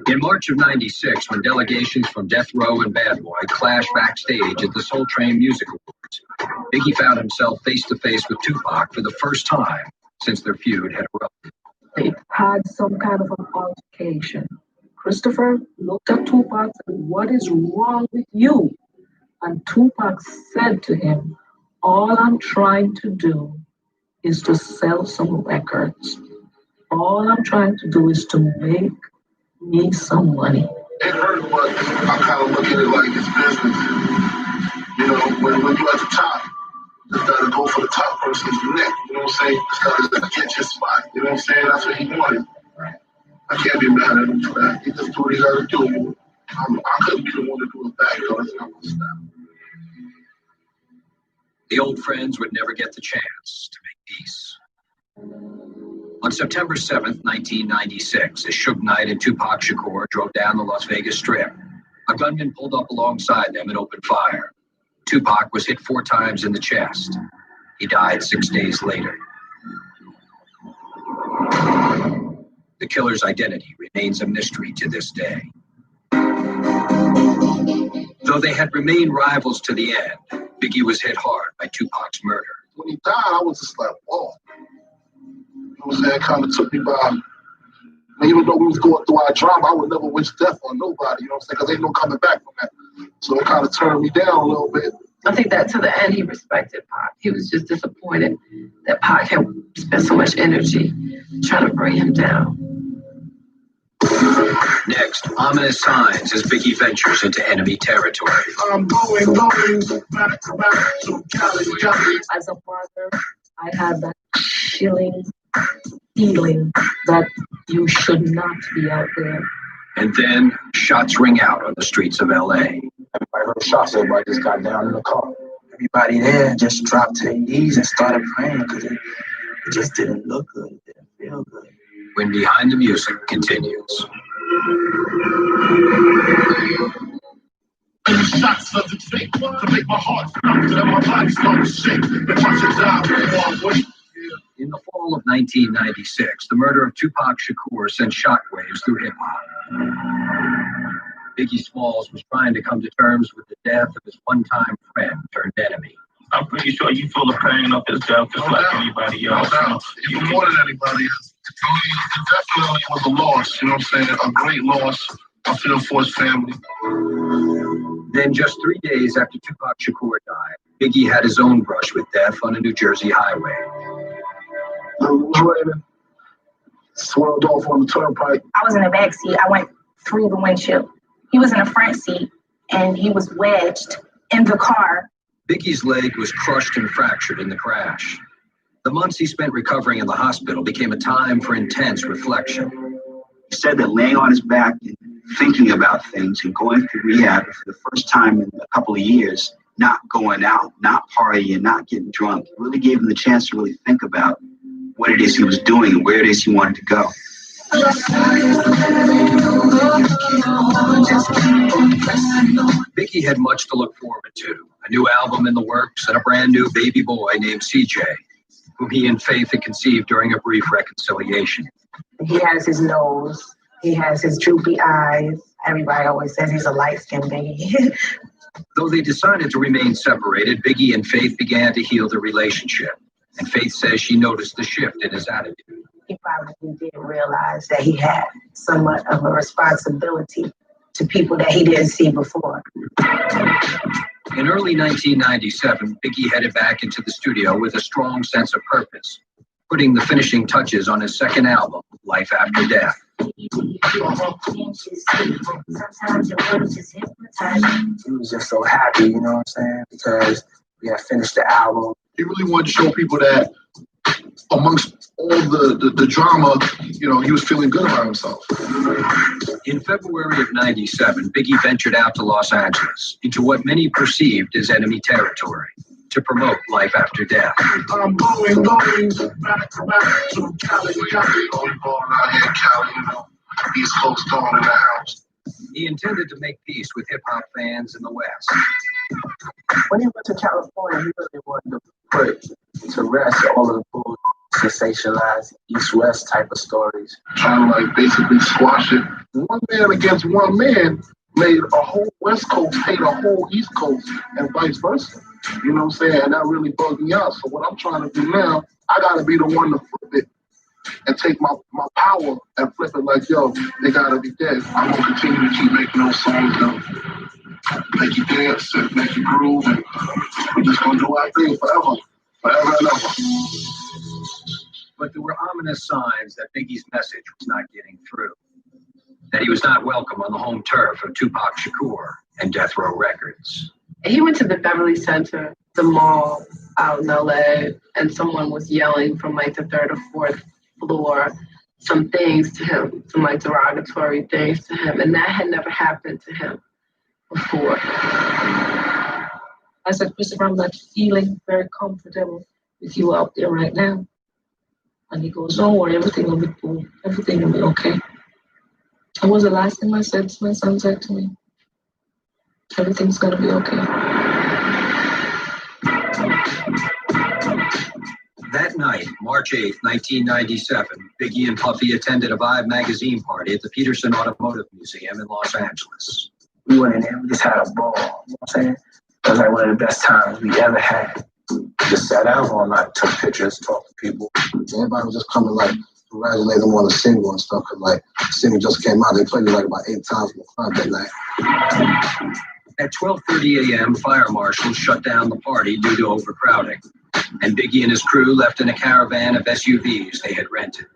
In March of '96, when delegations from Death Row and Bad Boy clashed backstage at the Soul Train Music Awards, Biggie found himself face-to-face with Tupac for the first time since their feud had erupted. They had some kind of an altercation. Christopher looked at Tupac and said, "What is wrong with you?" And Tupac said to him, "All I'm trying to do is to sell some records. All I'm trying to do is to make me some money." It hurt, but I kind of look at it like it's business. When you're at the top, you gotta go for the top person's neck. You know what I'm saying? You gotta get your spot. You know what I'm saying? That's what he wanted. I can't be mad at him for that. He just do what he gotta do. I couldn't be the one to do it back. That's not my style. The old friends would never get the chance to make peace. On September 7th, 1996, as Suge Knight and Tupac Shakur drove down the Las Vegas Strip, a gunman pulled up alongside them and opened fire. Tupac was hit 4 times in the chest. He died 6 days later. The killer's identity remains a mystery to this day. Though they had remained rivals to the end, Biggie was hit hard by Tupac's murder. When he died, I was just like, whoa. You know what I'm saying? It kind of took me by. And even though we was going through our drama, I would never wish death on nobody, you know what I'm saying? Because ain't no coming back from that. So it kind of turned me down a little bit. I think that to the end, he respected Pac. He was just disappointed that Pac had spent so much energy trying to bring him down. Next, ominous signs as Biggie ventures into enemy territory. I'm going back to Cali. As a father, I had that chilling feeling that you should not be out there. And then shots ring out on the streets of LA. Everybody heard shots, everybody just got down in the car. Everybody there just dropped to their knees and started praying because it just didn't look good. It didn't feel good. When Behind the Music continues. Shots doesn't take to make my heart stop, to let my body start to shake. If I should die, I'll wait. In the fall of 1996, the murder of Tupac Shakur sent shockwaves through hip-hop. Biggie Smalls was trying to come to terms with the death of his one-time friend turned enemy. I'm pretty sure you feel the pain of his death just like anybody else. Even more than anybody else. To me, it definitely was a loss, you know what I'm saying? A great loss. I feel for his family. Then just 3 days after Tupac Shakur died, Biggie had his own brush with death on a New Jersey highway. It was raining. Swirled off on the turnpike. I was in the back seat. I went through the windshield. He was in the front seat, and he was wedged in the car. Biggie's leg was crushed and fractured in the crash. The months he spent recovering in the hospital became a time for intense reflection. He said that laying on his back and thinking about things and going through rehab for the first time in a couple of years, not going out, not partying, not getting drunk, really gave him the chance to really think about what it is he was doing and where it is he wanted to go. Biggie had much to look forward to, a new album in the works and a brand new baby boy named CJ, whom he and Faith had conceived during a brief reconciliation. He has his nose. He has his droopy eyes. Everybody always says he's a light-skinned baby. Though they decided to remain separated, Biggie and Faith began to heal their relationship. And Faith says she noticed the shift in his attitude. He probably didn't realize that he had somewhat of a responsibility to people that he didn't see before. In early 1997, Biggie headed back into the studio with a strong sense of purpose, putting the finishing touches on his second album, Life After Death. He was just so happy, you know what I'm saying? Because we had finished the album. He really wanted to show people that amongst all the drama, you know, he was feeling good about himself. In February of 97, Biggie ventured out to Los Angeles into what many perceived as enemy territory to promote Life After Death. I'm going back to Cali. Going out here in Cali, you know. East Coast going in the house. He intended to make peace with hip-hop fans in the West. When he went to California, he really wanted to put to rest all of the bull sensationalized East-West type of stories. Trying to like basically squash it. One man against one man made a whole West Coast hate a whole East Coast and vice versa. You know what I'm saying? And that really bugged me out. So what I'm trying to do now, I gotta be the one to flip it and take my power and flip it like, yo, they gotta be dead. I'm gonna continue to keep making those songs though. Make you dance and make you groove, and we're just gonna do our thing forever and ever. But there were ominous signs that Biggie's message was not getting through, that he was not welcome on the home turf of Tupac Shakur and Death Row Records. He went to the Beverly Center, the mall out in LA, and someone was yelling from like the third or fourth floor some things to him, some like derogatory things to him, and that had never happened to him before. I said, Christopher, I'm not feeling very comfortable with you out there right now. And he goes, don't worry, everything will be cool. Everything will be okay. That was the last thing my son said to me. Everything's gonna be okay. That That night, March 8th, 1997, Biggie and Puffy attended a Vibe magazine party at the Peterson Automotive Museum in Los Angeles. We went in there, we just had a ball, you know what I'm saying? It was like one of the best times we ever had. Just sat out all night, took pictures, talked to people. Everybody was just coming like congratulate them on the single and stuff, cause like the single just came out. They played it like about 8 times in the club that night. At 12:30 a.m., fire marshals shut down the party due to overcrowding, and Biggie and his crew left in a caravan of SUVs they had rented.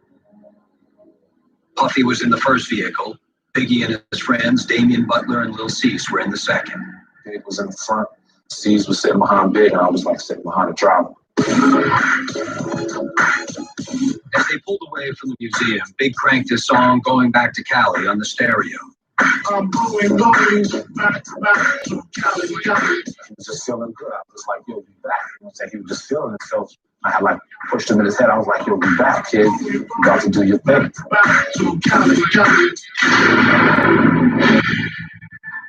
Puffy was in the first vehicle. Biggie and his friends, Damian Butler and Lil Cease, were in the second. Big was in the front, Cease was sitting behind Big, and I was like sitting behind the driver. As they pulled away from the museum, Big cranked his song Going Back to Cali on the stereo. I'm going back to Cali. He was just feeling good. I was like, yo, be back. You know what I'm saying? He was just feeling it. So I had like pushed him in his head. I was like, yo, be back, kid. You got to do your thing. Back to Cali.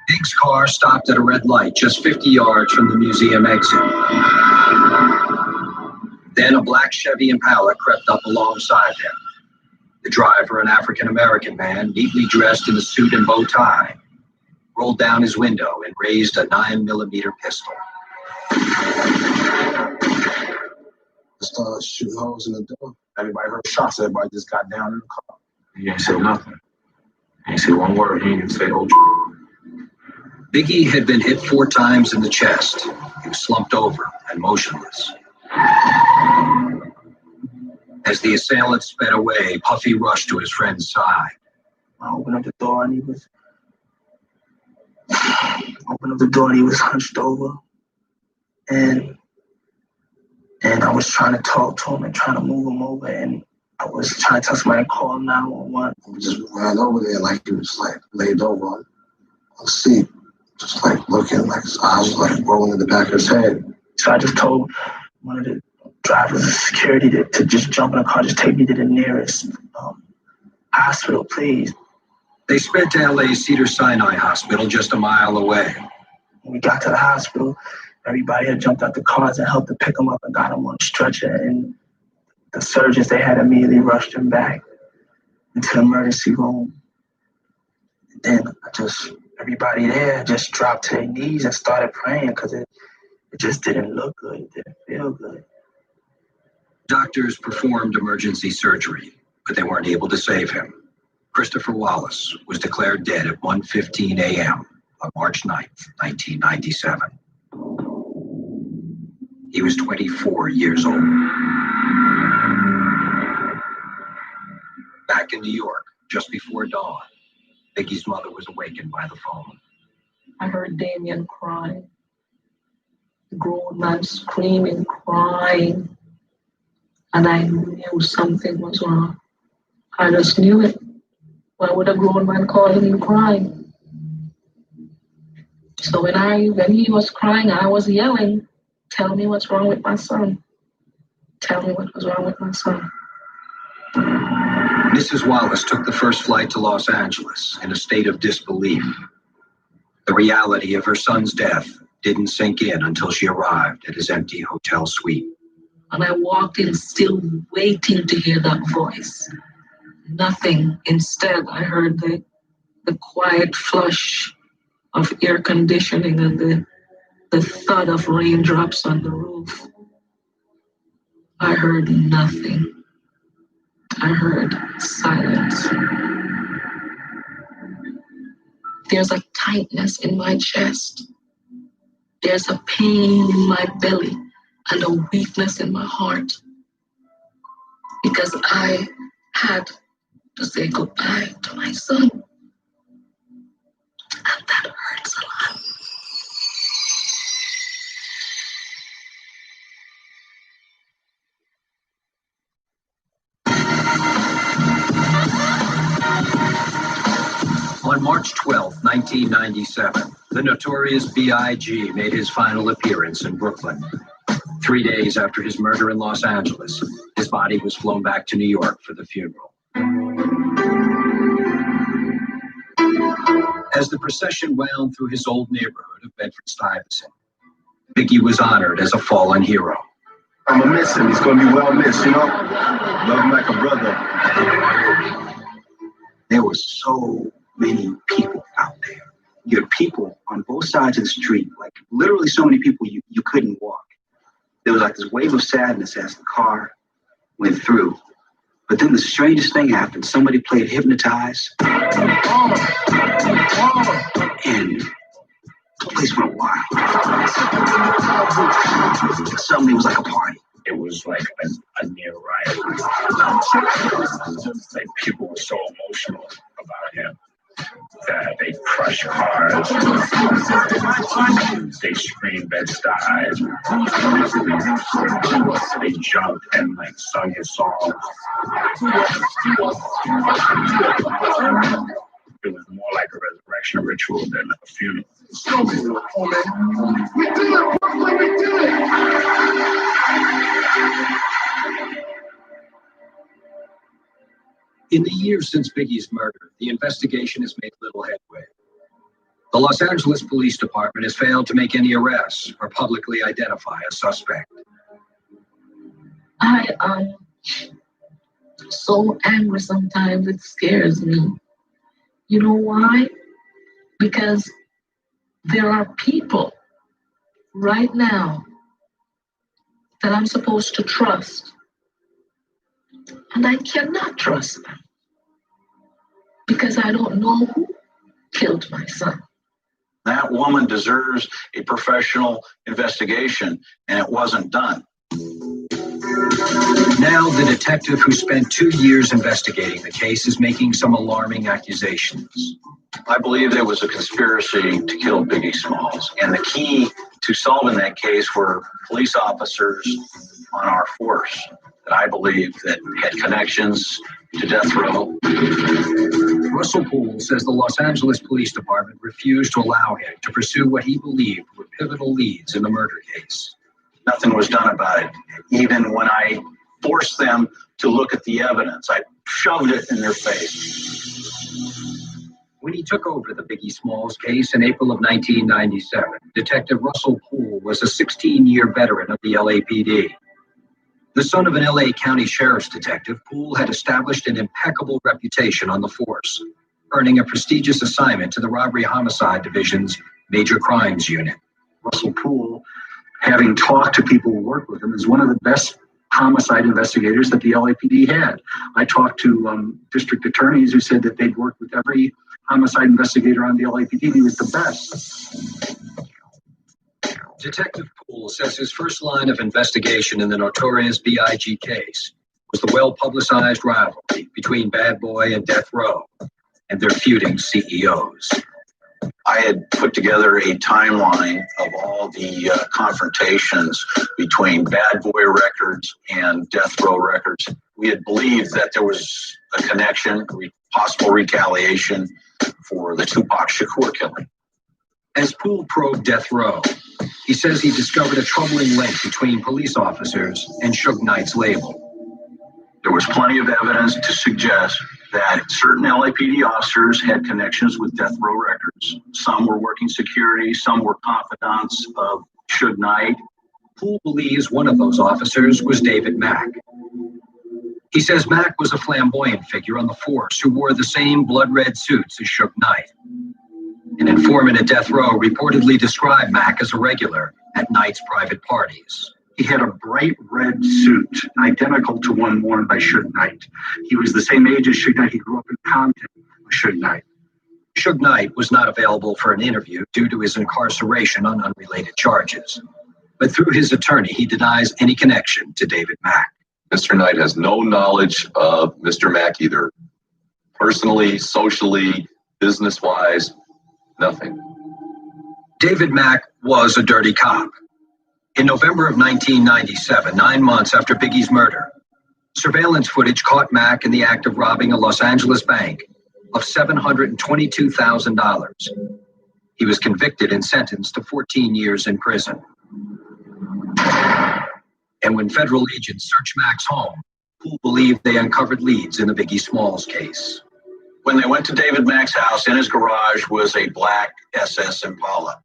Big's car stopped at a red light just 50 yards from the museum exit. Then a black Chevy Impala crept up alongside them. The driver, an African-American man, neatly dressed in a suit and bow tie, rolled down his window and raised a 9mm pistol. Started shooting holes in the door. Everybody heard shots. Everybody just got down in the car. He ain't say nothing. He ain't say one word. He didn't say, oh, Biggie had been hit 4 times in the chest. He was slumped over and motionless. As the assailant sped away, Puffy rushed to his friend's side. I opened up the door and he was hunched over. And I was trying to talk to him and trying to move him over, and I was trying to tell somebody to call 911. We just ran over there like he was like laid over on the seat, just like looking, like his eyes was like rolling in the back of his head. So I just told one of the drivers of security to just jump in the car, just take me to the nearest hospital, please. They sped to LA's Cedars-Sinai Hospital just a mile away. When we got to the hospital, everybody had jumped out the cars and helped to pick him up and got him on a stretcher. And the surgeons, they had immediately rushed him back into the emergency room. And then everybody there just dropped to their knees and started praying because it just didn't look good. It didn't feel good. Doctors performed emergency surgery, but they weren't able to save him. Christopher Wallace was declared dead at 1:15 a.m. on March 9th, 1997. He was 24 years old. Back in New York, just before dawn, Biggie's mother was awakened by the phone. I heard Damien crying. The grown man screaming, crying. And I knew something was wrong. I just knew it. Why would a grown man call him crying? So when he was crying, I was yelling, tell me what's wrong with my son. Tell me what was wrong with my son. Mrs. Wallace took the first flight to Los Angeles in a state of disbelief. The reality of her son's death didn't sink in until she arrived at his empty hotel suite. And I walked in still waiting to hear that voice. Nothing. Instead, I heard the quiet flush of air conditioning and the thud of raindrops on the roof. I heard nothing. I heard silence. There's a tightness in my chest. There's a pain in my belly and a weakness in my heart. Because I had to say goodbye to my son. And that hurts a lot. On March 12, 1997, the notorious B.I.G. made his final appearance in Brooklyn. 3 days after his murder in Los Angeles, his body was flown back to New York for the funeral. As the procession wound through his old neighborhood of Bedford-Stuyvesant, Biggie was honored as a fallen hero. I'm gonna miss him. He's gonna be well missed, you know? Love him like a brother. There were so many people out there. You had people on both sides of the street, like literally so many people you couldn't walk. There was like this wave of sadness as the car went through. But then the strangest thing happened. Somebody played Hypnotize. And the place went wild. Suddenly it was like a party. It was like a near riot. Like people were so emotional about him that they crushed cars, they screamed Bed-Stuy, they jumped and like sung his songs. It was more like a resurrection ritual than a funeral. We did it, Brooklyn, we did it! In the years since Biggie's murder, the investigation has made little headway. The Los Angeles Police Department has failed to make any arrests or publicly identify a suspect. I am so angry sometimes, it scares me. You know why? Because there are people right now that I'm supposed to trust, and I cannot trust them because I don't know who killed my son. That woman deserves a professional investigation, and it wasn't done. Now, the detective who spent 2 years investigating the case is making some alarming accusations. I believe there was a conspiracy to kill Biggie Smalls, and the key to solving that case were police officers on our force that I believe that had connections to death row. Russell Poole says the Los Angeles Police Department refused to allow him to pursue what he believed were pivotal leads in the murder case. Nothing was done about it. Even when I forced them to look at the evidence, I shoved it in their face. When he took over the Biggie Smalls case in April of 1997, Detective Russell Poole was a 16-year veteran of the LAPD. The son of an LA County Sheriff's detective, Poole had established an impeccable reputation on the force, earning a prestigious assignment to the Robbery Homicide Division's Major Crimes Unit. Russell Poole, having talked to people who worked with him, is one of the best homicide investigators that the LAPD had. I talked to district attorneys who said that they'd worked with every homicide investigator on the LAPD. He was the best. Detective Poole says his first line of investigation in the notorious B.I.G. case was the well-publicized rivalry between Bad Boy and Death Row and their feuding CEOs. I had put together a timeline of all the confrontations between Bad Boy Records and Death Row Records. We had believed that there was a connection, possible retaliation for the Tupac Shakur killing. As Poole probed Death Row, he says he discovered a troubling link between police officers and Suge Knight's label. There was plenty of evidence to suggest that certain LAPD officers had connections with Death Row Records. Some were working security, some were confidants of Suge Knight. Poole believes one of those officers was David Mack. He says Mack was a flamboyant figure on the force who wore the same blood-red suits as Suge Knight. An informant at Death Row reportedly described Mack as a regular at Knight's private parties. He had a bright red suit, identical to one worn by Suge Knight. He was the same age as Suge Knight. He grew up in Compton with Suge Knight. Suge Knight was not available for an interview due to his incarceration on unrelated charges. But through his attorney, he denies any connection to David Mack. Mr. Knight has no knowledge of Mr. Mack either. Personally, socially, business-wise, nothing. David Mack was a dirty cop. In November of 1997, 9 months after Biggie's murder, surveillance footage caught Mack in the act of robbing a Los Angeles bank of $722,000. He was convicted and sentenced to 14 years in prison. And when federal agents searched Mack's home, Poole believed they uncovered leads in the Biggie Smalls case. When they went to David Mack's house, in his garage was a black SS Impala.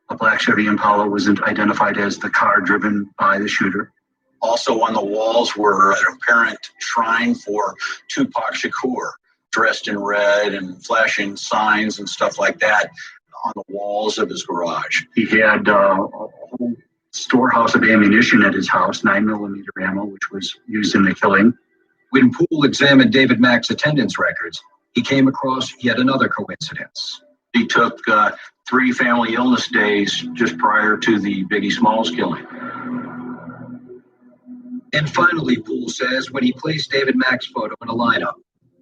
A black Chevy Impala was identified as the car driven by the shooter. Also on the walls were an apparent shrine for Tupac Shakur, dressed in red and flashing signs and stuff like that on the walls of his garage. He had a whole storehouse of ammunition at his house, 9mm ammo, which was used in the killing. When Poole examined David Mack's attendance records, he came across yet another coincidence. He took 3 family illness days just prior to the Biggie Smalls killing. And finally, Poole says, when he placed David Mack's photo in a lineup,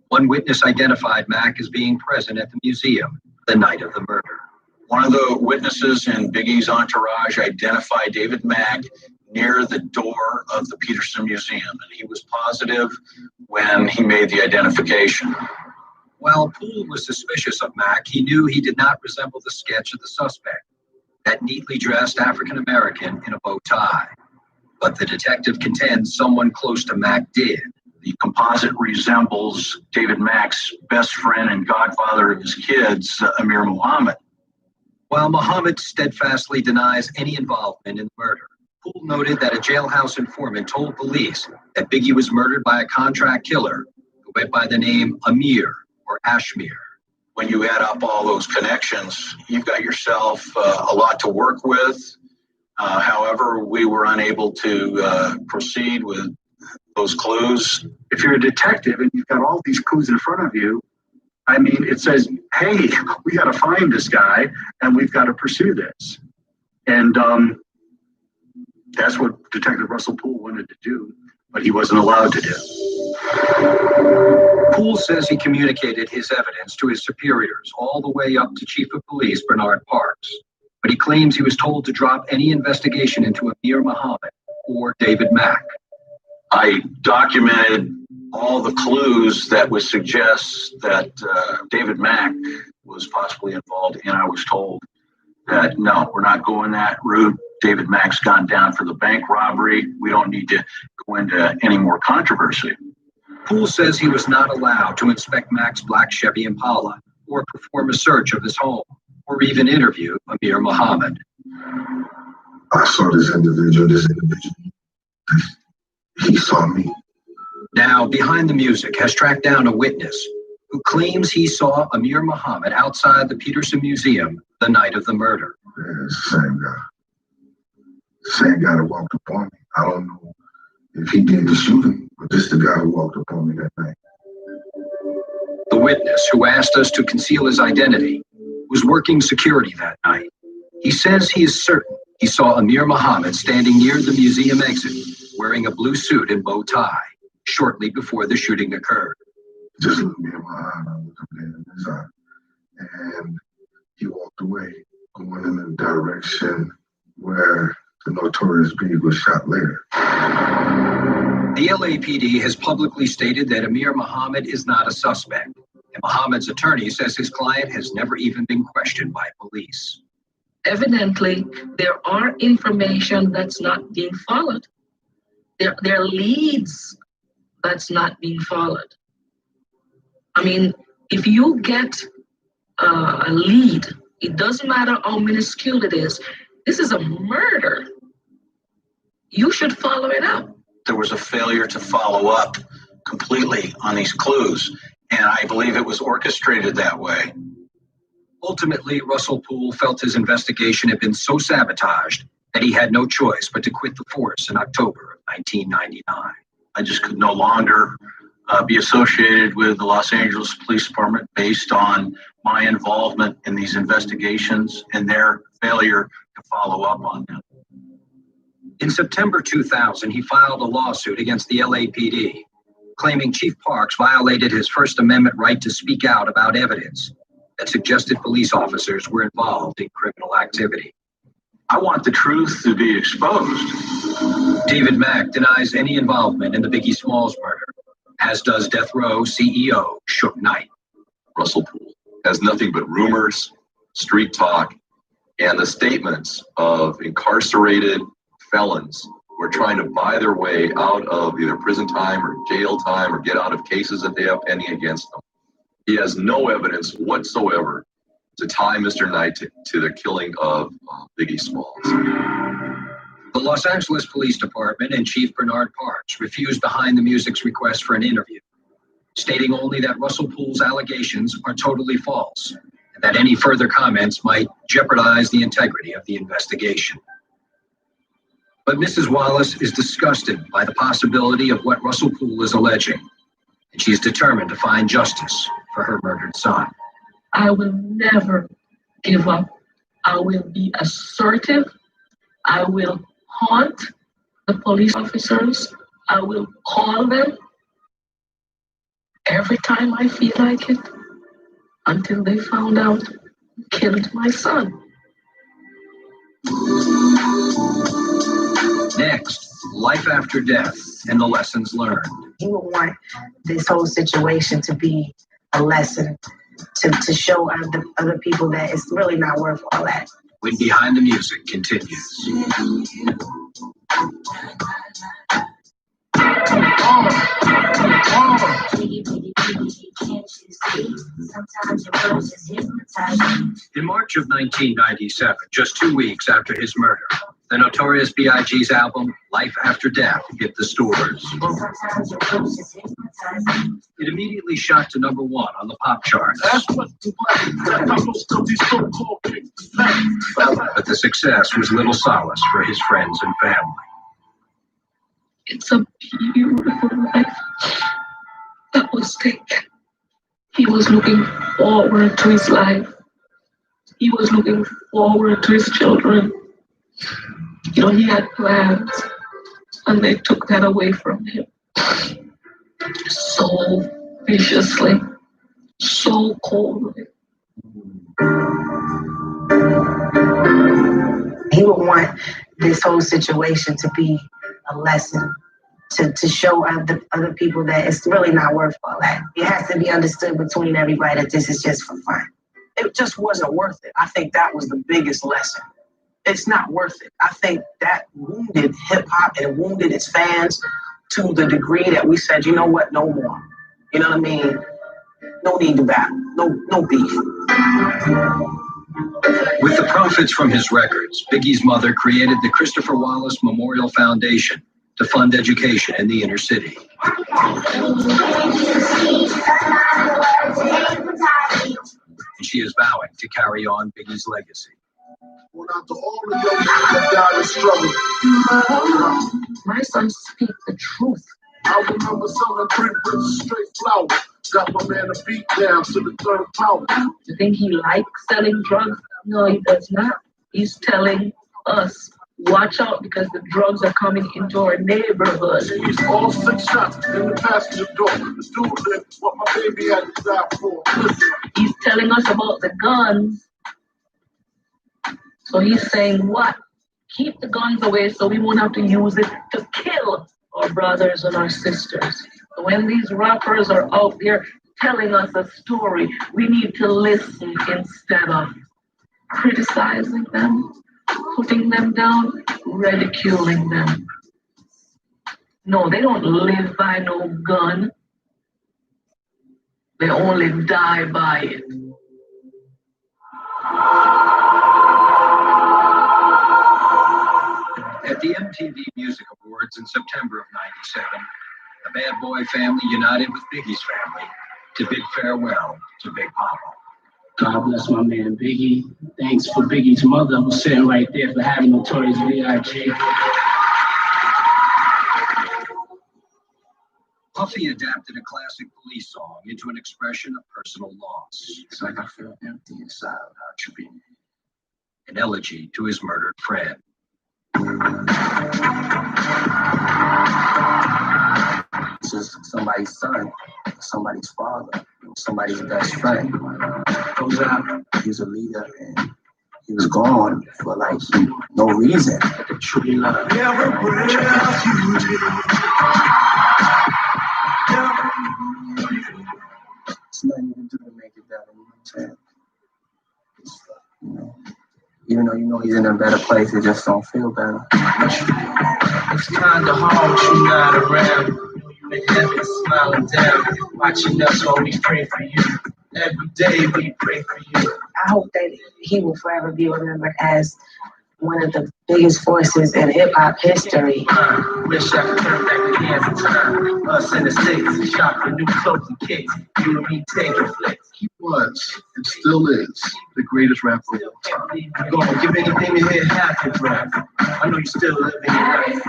one witness identified Mack as being present at the museum the night of the murder. One of the witnesses in Biggie's entourage identified David Mack near the door of the Peterson Museum, and he was positive when he made the identification. While Poole was suspicious of Mack, he knew he did not resemble the sketch of the suspect, that neatly dressed African-American in a bow tie. But the detective contends someone close to Mack did. The composite resembles David Mack's best friend and godfather of his kids, Amir Muhammad. While Muhammad steadfastly denies any involvement in the murder, Poole noted that a jailhouse informant told police that Biggie was murdered by a contract killer who went by the name Amir or Ashmir. When you add up all those connections, you've got yourself a lot to work with. However, we were unable to proceed with those clues. If you're a detective and you've got all these clues in front of you, I mean, it says, hey, we got to find this guy and we've got to pursue this. And that's what Detective Russell Poole wanted to do, but he wasn't allowed to do. Poole says he communicated his evidence to his superiors all the way up to Chief of Police Bernard Parks, but he claims he was told to drop any investigation into Amir Muhammad or David Mack. I documented all the clues that would suggest that David Mack was possibly involved, and I was told that, no, we're not going that route. David Mack's gone down for the bank robbery. We don't need to go into any more controversy. Poole says he was not allowed to inspect Mack's black Chevy Impala or perform a search of his home or even interview Amir Muhammad. I saw this individual. He saw me. Now, Behind the Music has tracked down a witness who claims he saw Amir Muhammad outside the Peterson Museum the night of the murder. Yeah, it's the same guy. Same guy that walked up on me. I don't know if he did the shooting, but this is the guy who walked up on me that night. The witness, who asked us to conceal his identity, was working security that night. He says he is certain he saw Amir Muhammad standing near the museum exit, wearing a blue suit and bow tie, shortly before the shooting occurred. Just looked me in my eye, and I looked up there in his eye, and he walked away, going in the direction where the notorious Big was shot later. The LAPD has publicly stated that Amir Muhammad is not a suspect, and Muhammad's attorney says his client has never even been questioned by police. Evidently, there are information that's not being followed. There are leads that's not being followed. I mean, if you get a lead, it doesn't matter how minuscule it is. This is a murder. You should follow it up. There was a failure to follow up completely on these clues, and I believe it was orchestrated that way. Ultimately, Russell Poole felt his investigation had been so sabotaged that he had no choice but to quit the force in October of 1999. I just could no longer be associated with the Los Angeles Police Department based on my involvement in these investigations and their failure to follow up on them. In September 2000, he filed a lawsuit against the LAPD, claiming Chief Parks violated his First Amendment right to speak out about evidence that suggested police officers were involved in criminal activity. I want the truth to be exposed. David Mack denies any involvement in the Biggie Smalls murder, as does Death Row CEO Suge Knight. Russell Poole has nothing but rumors, street talk, and the statements of incarcerated felons who are trying to buy their way out of either prison time or jail time or get out of cases that they have pending against them. He has no evidence whatsoever to tie Mr. Knight to the killing of Biggie Smalls. The Los Angeles Police Department and Chief Bernard Parks refused Behind the Music's request for an interview, stating only that Russell Poole's allegations are totally false and that any further comments might jeopardize the integrity of the investigation. But Mrs. Wallace is disgusted by the possibility of what Russell Poole is alleging, and she is determined to find justice for her murdered son. I will never give up. I will be assertive. I will haunt the police officers. I will call them every time I feel like it until they found out who killed my son. Next, life after death and the lessons learned. You would want this whole situation to be a lesson to show other people that it's really not worth all that. When Behind the Music continues. In March of 1997, just 2 weeks after his murder, the Notorious B.I.G.'s album, Life After Death, hit the stores. It immediately shot to #1 on the pop charts. But the success was little solace for his friends and family. It's a beautiful life that was taken. He was looking forward to his life. He was looking forward to his children. You know, he had plans, and they took that away from him. So viciously, so coldly. He would want this whole situation to be a lesson to show other people that it's really not worth all that. It has to be understood between everybody that this is just for fun. It just wasn't worth it. I think that was the biggest lesson. It's not worth it. I think that wounded hip hop and wounded its fans to the degree that we said, you know what, no more. You know what I mean? No need to battle. No beef. With the profits from his records, Biggie's mother created the Christopher Wallace Memorial Foundation to fund education in the inner city. And she is vowing to carry on Biggie's legacy. Out to all the young people that died in struggle. My son speak the truth. I remember selling brick with straight flour. Got my man a beat down to the third power. You think he likes selling drugs? No, he does not. He's telling us, watch out because the drugs are coming into our neighborhood. He's all 6 shots in the passenger door. The dude did what my baby had to die for. Listen. He's telling us about the guns. So he's saying what? Keep the guns away so we won't have to use it to kill our brothers and our sisters. When these rappers are out there telling us a story, we need to listen instead of criticizing them, putting them down, ridiculing them. No, they don't live by no gun. They only die by it. At the MTV Music Awards in September of '97, the Bad Boy family united with Biggie's family to bid farewell to Big Papa. God bless my man Biggie. Thanks for Biggie's mother who's sitting right there for having Notorious B.I.G. Puffy adapted a classic police song into an expression of personal loss. It's like I feel empty inside without you being here. An elegy to his murdered friend. This is somebody's son, somebody's father, somebody's best friend. Goes out, he was a leader and he was gone for like no reason. Truly love. It's nothing you can do to make it better, you know what I'm saying? You know, even though you know he's in a better place, it just don't feel better. It's kinda hard you not around. You in heaven smiling down, watching us while we pray for you. Every day we pray for you. I hope that he will forever be remembered as one of the biggest forces in hip hop history. Wish I could turn back the hands of time. Us in the six, shop for new clothes and kicks. You and me taking flicks. He was, and still is, the greatest rapper of all time. I'm gonna give anything to hear half your breath. I know you still living your life.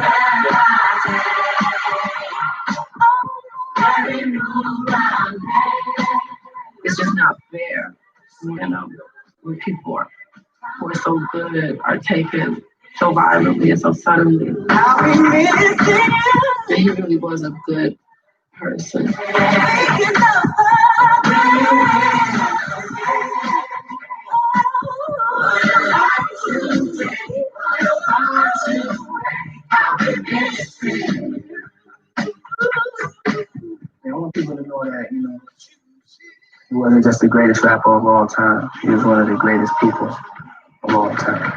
It's just not fair, you know, when people who are so good are taken so violently and so suddenly. And he really was a good person. I want people to know that, you know, he wasn't just the greatest rapper of all time. He was one of the greatest people of all time.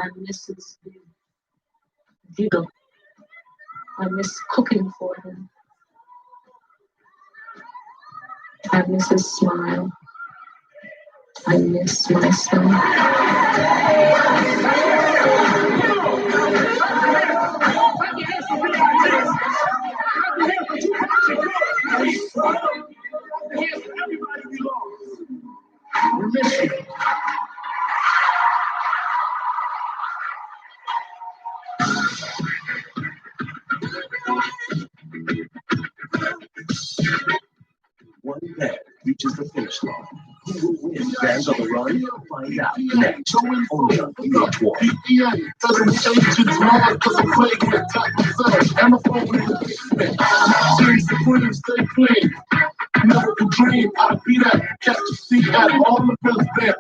I miss his giggle. I miss cooking for him. I miss his smile. I miss my son. One band reaches the finish line. Who will win Bands on the Run? Find out next. Only on VH1. Stay clean. Never could dream I'd be that. Catch a seat at all the best there.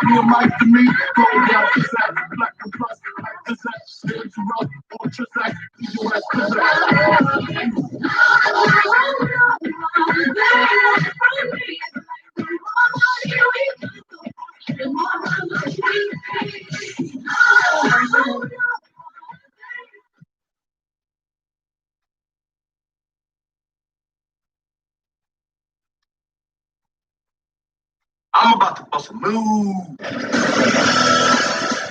Me and Mike to me, go down to that. Black and plus, like this that. Stands rough, on Trisac, you ass I'm about to bust a move.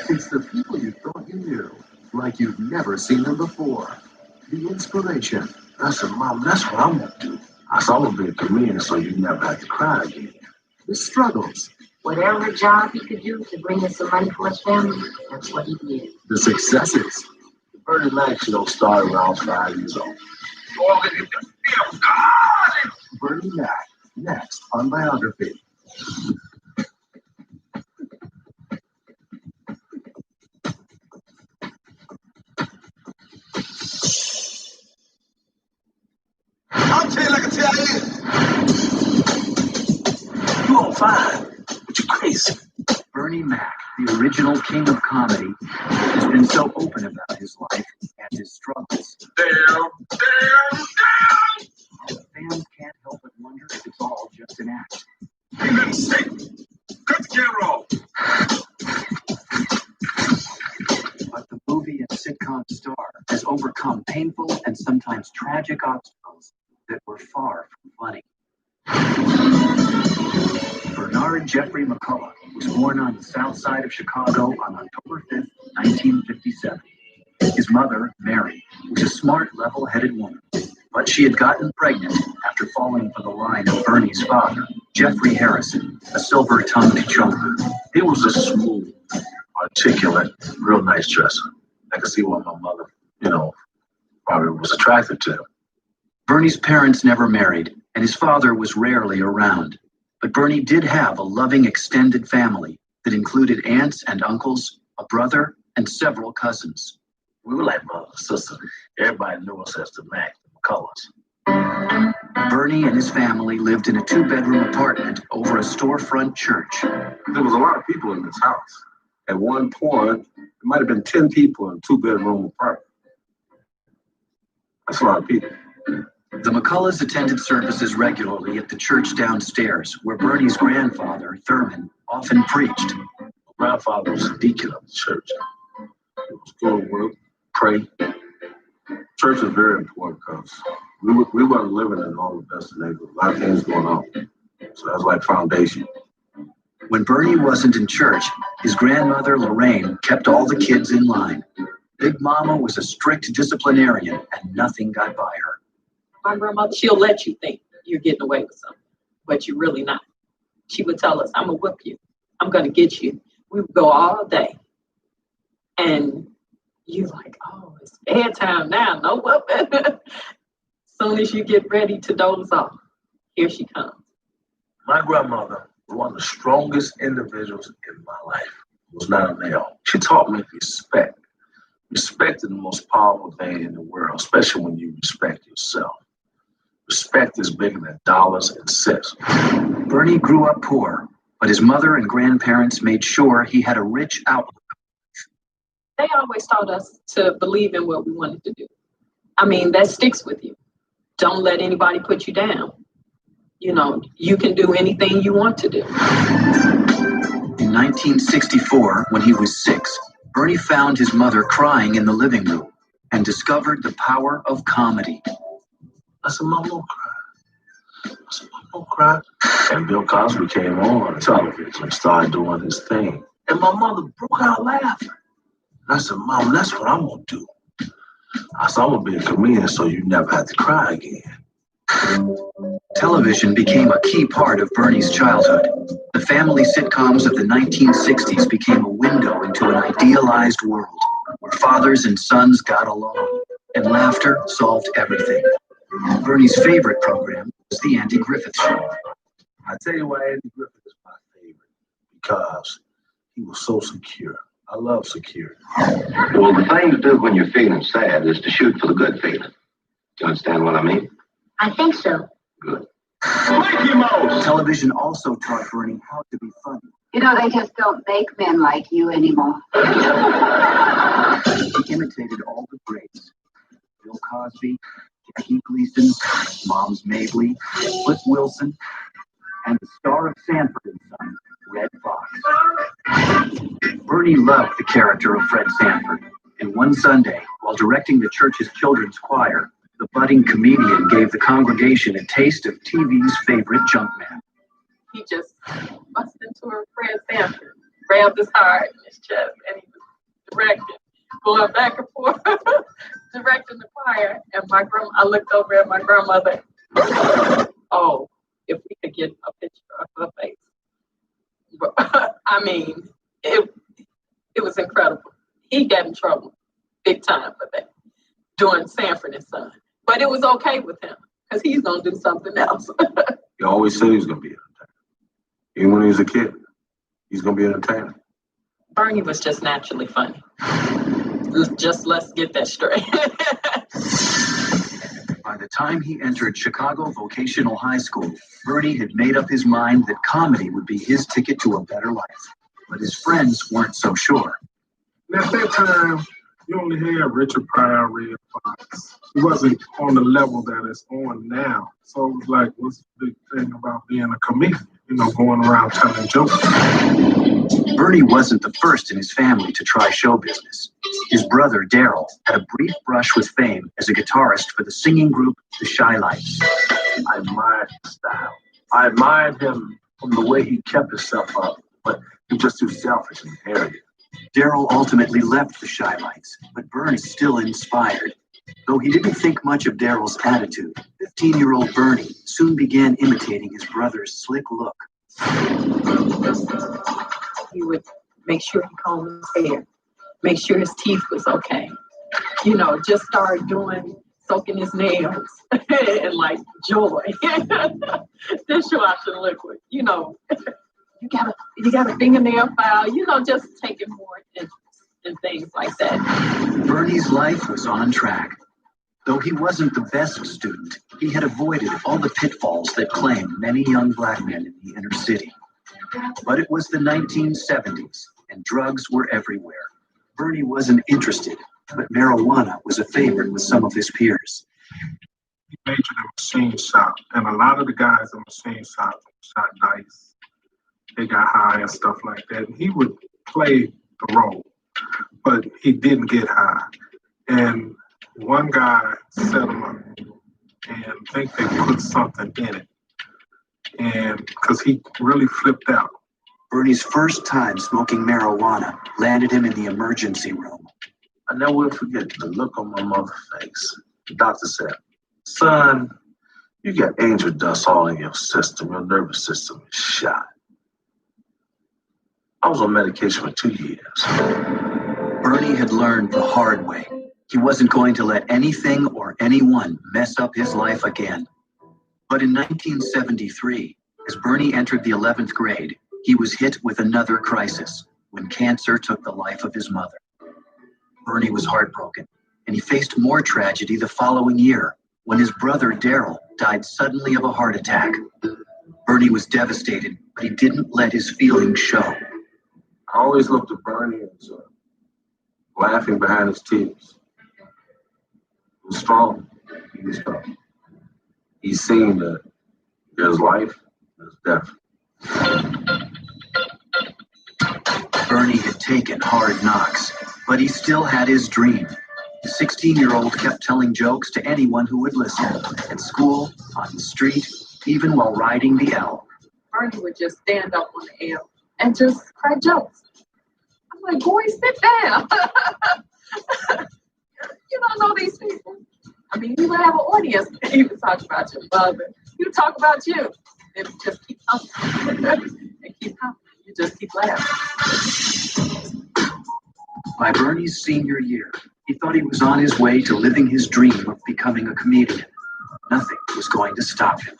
It's the people you thought you knew, like you've never seen them before. The inspiration. That's what I'm gonna do. I'm gonna be a comedian so you never have to cry again. The struggles. Whatever job he could do to bring in some money for his family, that's what he did. The successes. Bernie Mac started when I was 5 years old. Bernie Mac, next on Biography. I'll tell you like I tell you. You all fine, but you're crazy. Bernie Mac, the original king of comedy, has been so open about his life and his struggles. Damn. Fans can't help but wonder if it's all just an act. Ain't nothing sick. Cut the camera off. But the movie and sitcom star has overcome painful and sometimes tragic obstacles that were far from funny. Bernard Jeffrey McCullough was born on the south side of Chicago on October 5th, 1957. His mother, Mary, was a smart, level-headed woman, but she had gotten pregnant after falling for the line of Bernie's father, Jeffrey Harrison, a silver-tongued choker. He was a smooth, articulate, real nice dresser. I could see what my mother, probably was attracted to. Bernie's parents never married, and his father was rarely around. But Bernie did have a loving extended family that included aunts and uncles, a brother, and several cousins. We were like mother and sister. Everybody knew us as the Mac, the McCulloughs. Bernie and his family lived in a 2-bedroom apartment over a storefront church. There was a lot of people in this house. At one point, there might have been 10 people in a 2-bedroom apartment. That's a lot of people. The McCulloughs attended services regularly at the church downstairs, where Bernie's grandfather, Thurman, often preached. My grandfather was a deacon of the church. Go to work, pray. Church is very important because we weren't living in all the best of neighborhoods. A lot of things going on. So that's like foundation. When Bernie wasn't in church, his grandmother, Lorraine, kept all the kids in line. Big Mama was a strict disciplinarian and nothing got by her. My grandmother, she'll let you think you're getting away with something, but you're really not. She would tell us, I'm gonna whip you. I'm gonna get you. We would go all day. And you're like, oh, it's bedtime now, no whipping. Soon as you get ready to doze off, here she comes. My grandmother was one of the strongest individuals in my life. Was not a male. She taught me respect. Respect is the most powerful thing in the world, especially when you respect yourself. Respect is bigger than dollars and cents. Bernie grew up poor, but his mother and grandparents made sure he had a rich outlook. They always taught us to believe in what we wanted to do. I mean, that sticks with you. Don't let anybody put you down. You know, you can do anything you want to do. In 1964, when he was 6, Bernie found his mother crying in the living room and discovered the power of comedy. I said, Mom, don't cry. I said, Mom, don't cry. And Bill Cosby came on television and started doing his thing. And my mother broke out laughing. I said, Mom, that's what I'm going to do. I said, I'm going to be a comedian so you never have to cry again. Television became a key part of Bernie's childhood. The family sitcoms of the 1960s became a window into an idealized world where fathers and sons got along and laughter solved everything. Bernie's favorite program was The Andy Griffith Show. I tell you why Andy Griffith is my favorite. Because he was so secure. I love security. Well, the thing to do when you're feeling sad is to shoot for the good feeling. Do you understand what I mean? I think so. Good. Mickey Mouse! Television also taught Bernie how to be funny. You know, they just don't make men like you anymore. He imitated all the greats. Bill Cosby, Jackie Gleason, Moms Mabley, Flip Wilson, and the star of Sanford and Son, Red Fox. Bernie loved the character of Fred Sanford, and one Sunday, while directing the church's children's choir, the budding comedian gave the congregation a taste of TV's favorite junkman. He just busted into her Fred Sanford, grabbed his heart in his chest, and he was directing, going back and forth, directing the choir. And I looked over at my grandmother. Oh, if we could get a picture of her face. I mean, it was incredible. He got in trouble big time for that, doing Sanford and Son. But it was okay with him, because he's going to do something else. He always said he was going to be an entertainer. Even when he was a kid, he's going to be an entertainer. Bernie was just naturally funny. Let's get that straight. By the time he entered Chicago Vocational High School, Bernie had made up his mind that comedy would be his ticket to a better life. But his friends weren't so sure. And at that time, you only had Richard Pryor, Red Fox. It wasn't on the level that it's on now. So it was like, what's the big thing about being a comedian? You know, going around telling jokes. Bernie wasn't the first in his family to try show business. His brother, Darryl, had a brief brush with fame as a guitarist for the singing group The Shy Lights. I admired his style. I admired him from the way he kept himself up, but he was just too selfish and arrogant. Darryl ultimately left The Shy Lights, but Bernie still inspired. Though he didn't think much of Darryl's attitude, 15-year-old Bernie soon began imitating his brother's slick look. He would make sure he combed his hair, make sure his teeth was okay. You know, just start soaking his nails and like joy. Dishwashing liquid, you know. You got a fingernail file, you know, just taking more interest in things like that. Bernie's life was on track. Though he wasn't the best student, he had avoided all the pitfalls that claim many young black men in the inner city. But it was the 1970s, and drugs were everywhere. Bernie wasn't interested, but marijuana was a favorite with some of his peers. He majored in machine shop, and a lot of the guys in machine shop shot dice. They got high and stuff like that. And he would play the role. but he didn't get high. And one guy set him up, and I think they put something in it, and because he really flipped out. Bernie's first time smoking marijuana landed him in the emergency room. I never will forget the look on my mother's face. The doctor said, "Son, you got angel dust all in your system. Your nervous system is shot." I was on medication for 2 years. Bernie had learned the hard way. He wasn't going to let anything or anyone mess up his life again. But in 1973, as Bernie entered the 11th grade, he was hit with another crisis when cancer took the life of his mother. Bernie was heartbroken, and he faced more tragedy the following year when his brother Daryl died suddenly of a heart attack. Bernie was devastated, but he didn't let his feelings show. I always looked at Bernie as laughing behind his tears. He was strong. He was tough. He's seen that there's life, there's death. Bernie had taken hard knocks, but he still had his dream. The 16-year-old kept telling jokes to anyone who would listen, at school, on the street, even while riding the L. Bernie would just stand up on the L and just crack jokes. I'm like, boy, sit down. You don't know these people. I mean, you would have an audience. You would talk about your mother. You talk about you. And just keep talking. And keep talking. You just keep laughing. By Bernie's senior year, he thought he was on his way to living his dream of becoming a comedian. Nothing was going to stop him.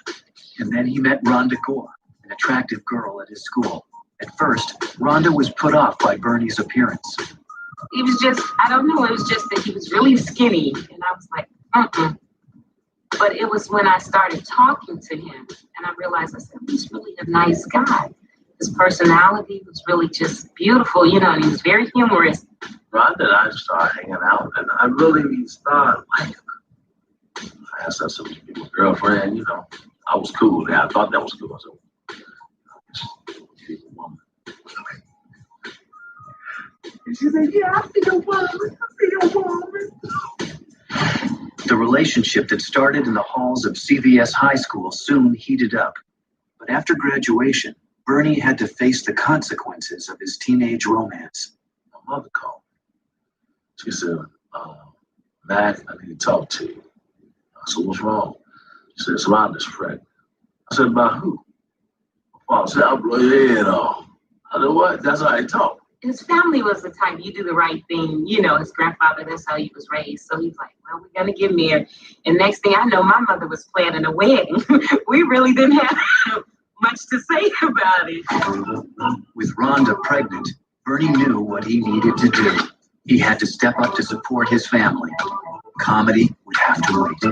And then he met Rhonda Gore, an attractive girl at his school. At first, Rhonda was put off by Bernie's appearance. He was just, I don't know, it was just that he was really skinny. And I was like, But it was when I started talking to him and I realized, I said, he's really a nice guy. His personality was really just beautiful, you know, and he was very humorous. Rhonda and I started hanging out, and I really started liking her. I asked her to be my girlfriend, you know. I was cool there. I thought that was cool. So, she's a woman. And she said, yeah, I see your woman. I see your woman. The relationship that started in the halls of CVS High School soon heated up. But after graduation, Bernie had to face the consequences of his teenage romance. My mother called me. She said, Mac, I need to talk to you. I said, what's wrong? She said, Rhonda's pregnant. I said, about who? My father said, I'll blow your head off. I said, what? That's how I talk. His family was the type, you do the right thing. You know, his grandfather, that's how he was raised. So he's like, well, we're going to get married. And next thing I know, my mother was planning a wedding. We really didn't have much to say about it. With Rhonda pregnant, Bernie knew what he needed to do. He had to step up to support his family. Comedy would have to wait.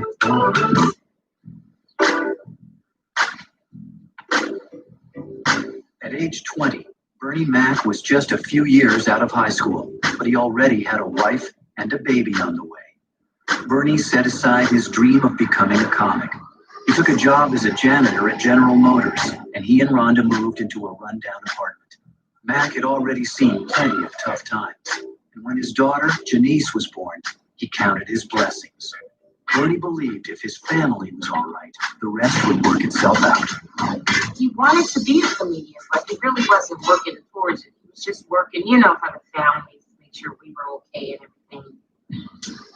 At age 20, Bernie Mac was just a few years out of high school, but he already had a wife and a baby on the way. Bernie set aside his dream of becoming a comic. He took a job as a janitor at General Motors, and he and Rhonda moved into a rundown apartment. Mac had already seen plenty of tough times, and when his daughter, Janice, was born, he counted his blessings. Bernie believed if his family was all right, the rest would work itself out. He wanted to be a comedian, but he really wasn't working towards it. He was just working, you know, for the family, to make sure we were okay and everything.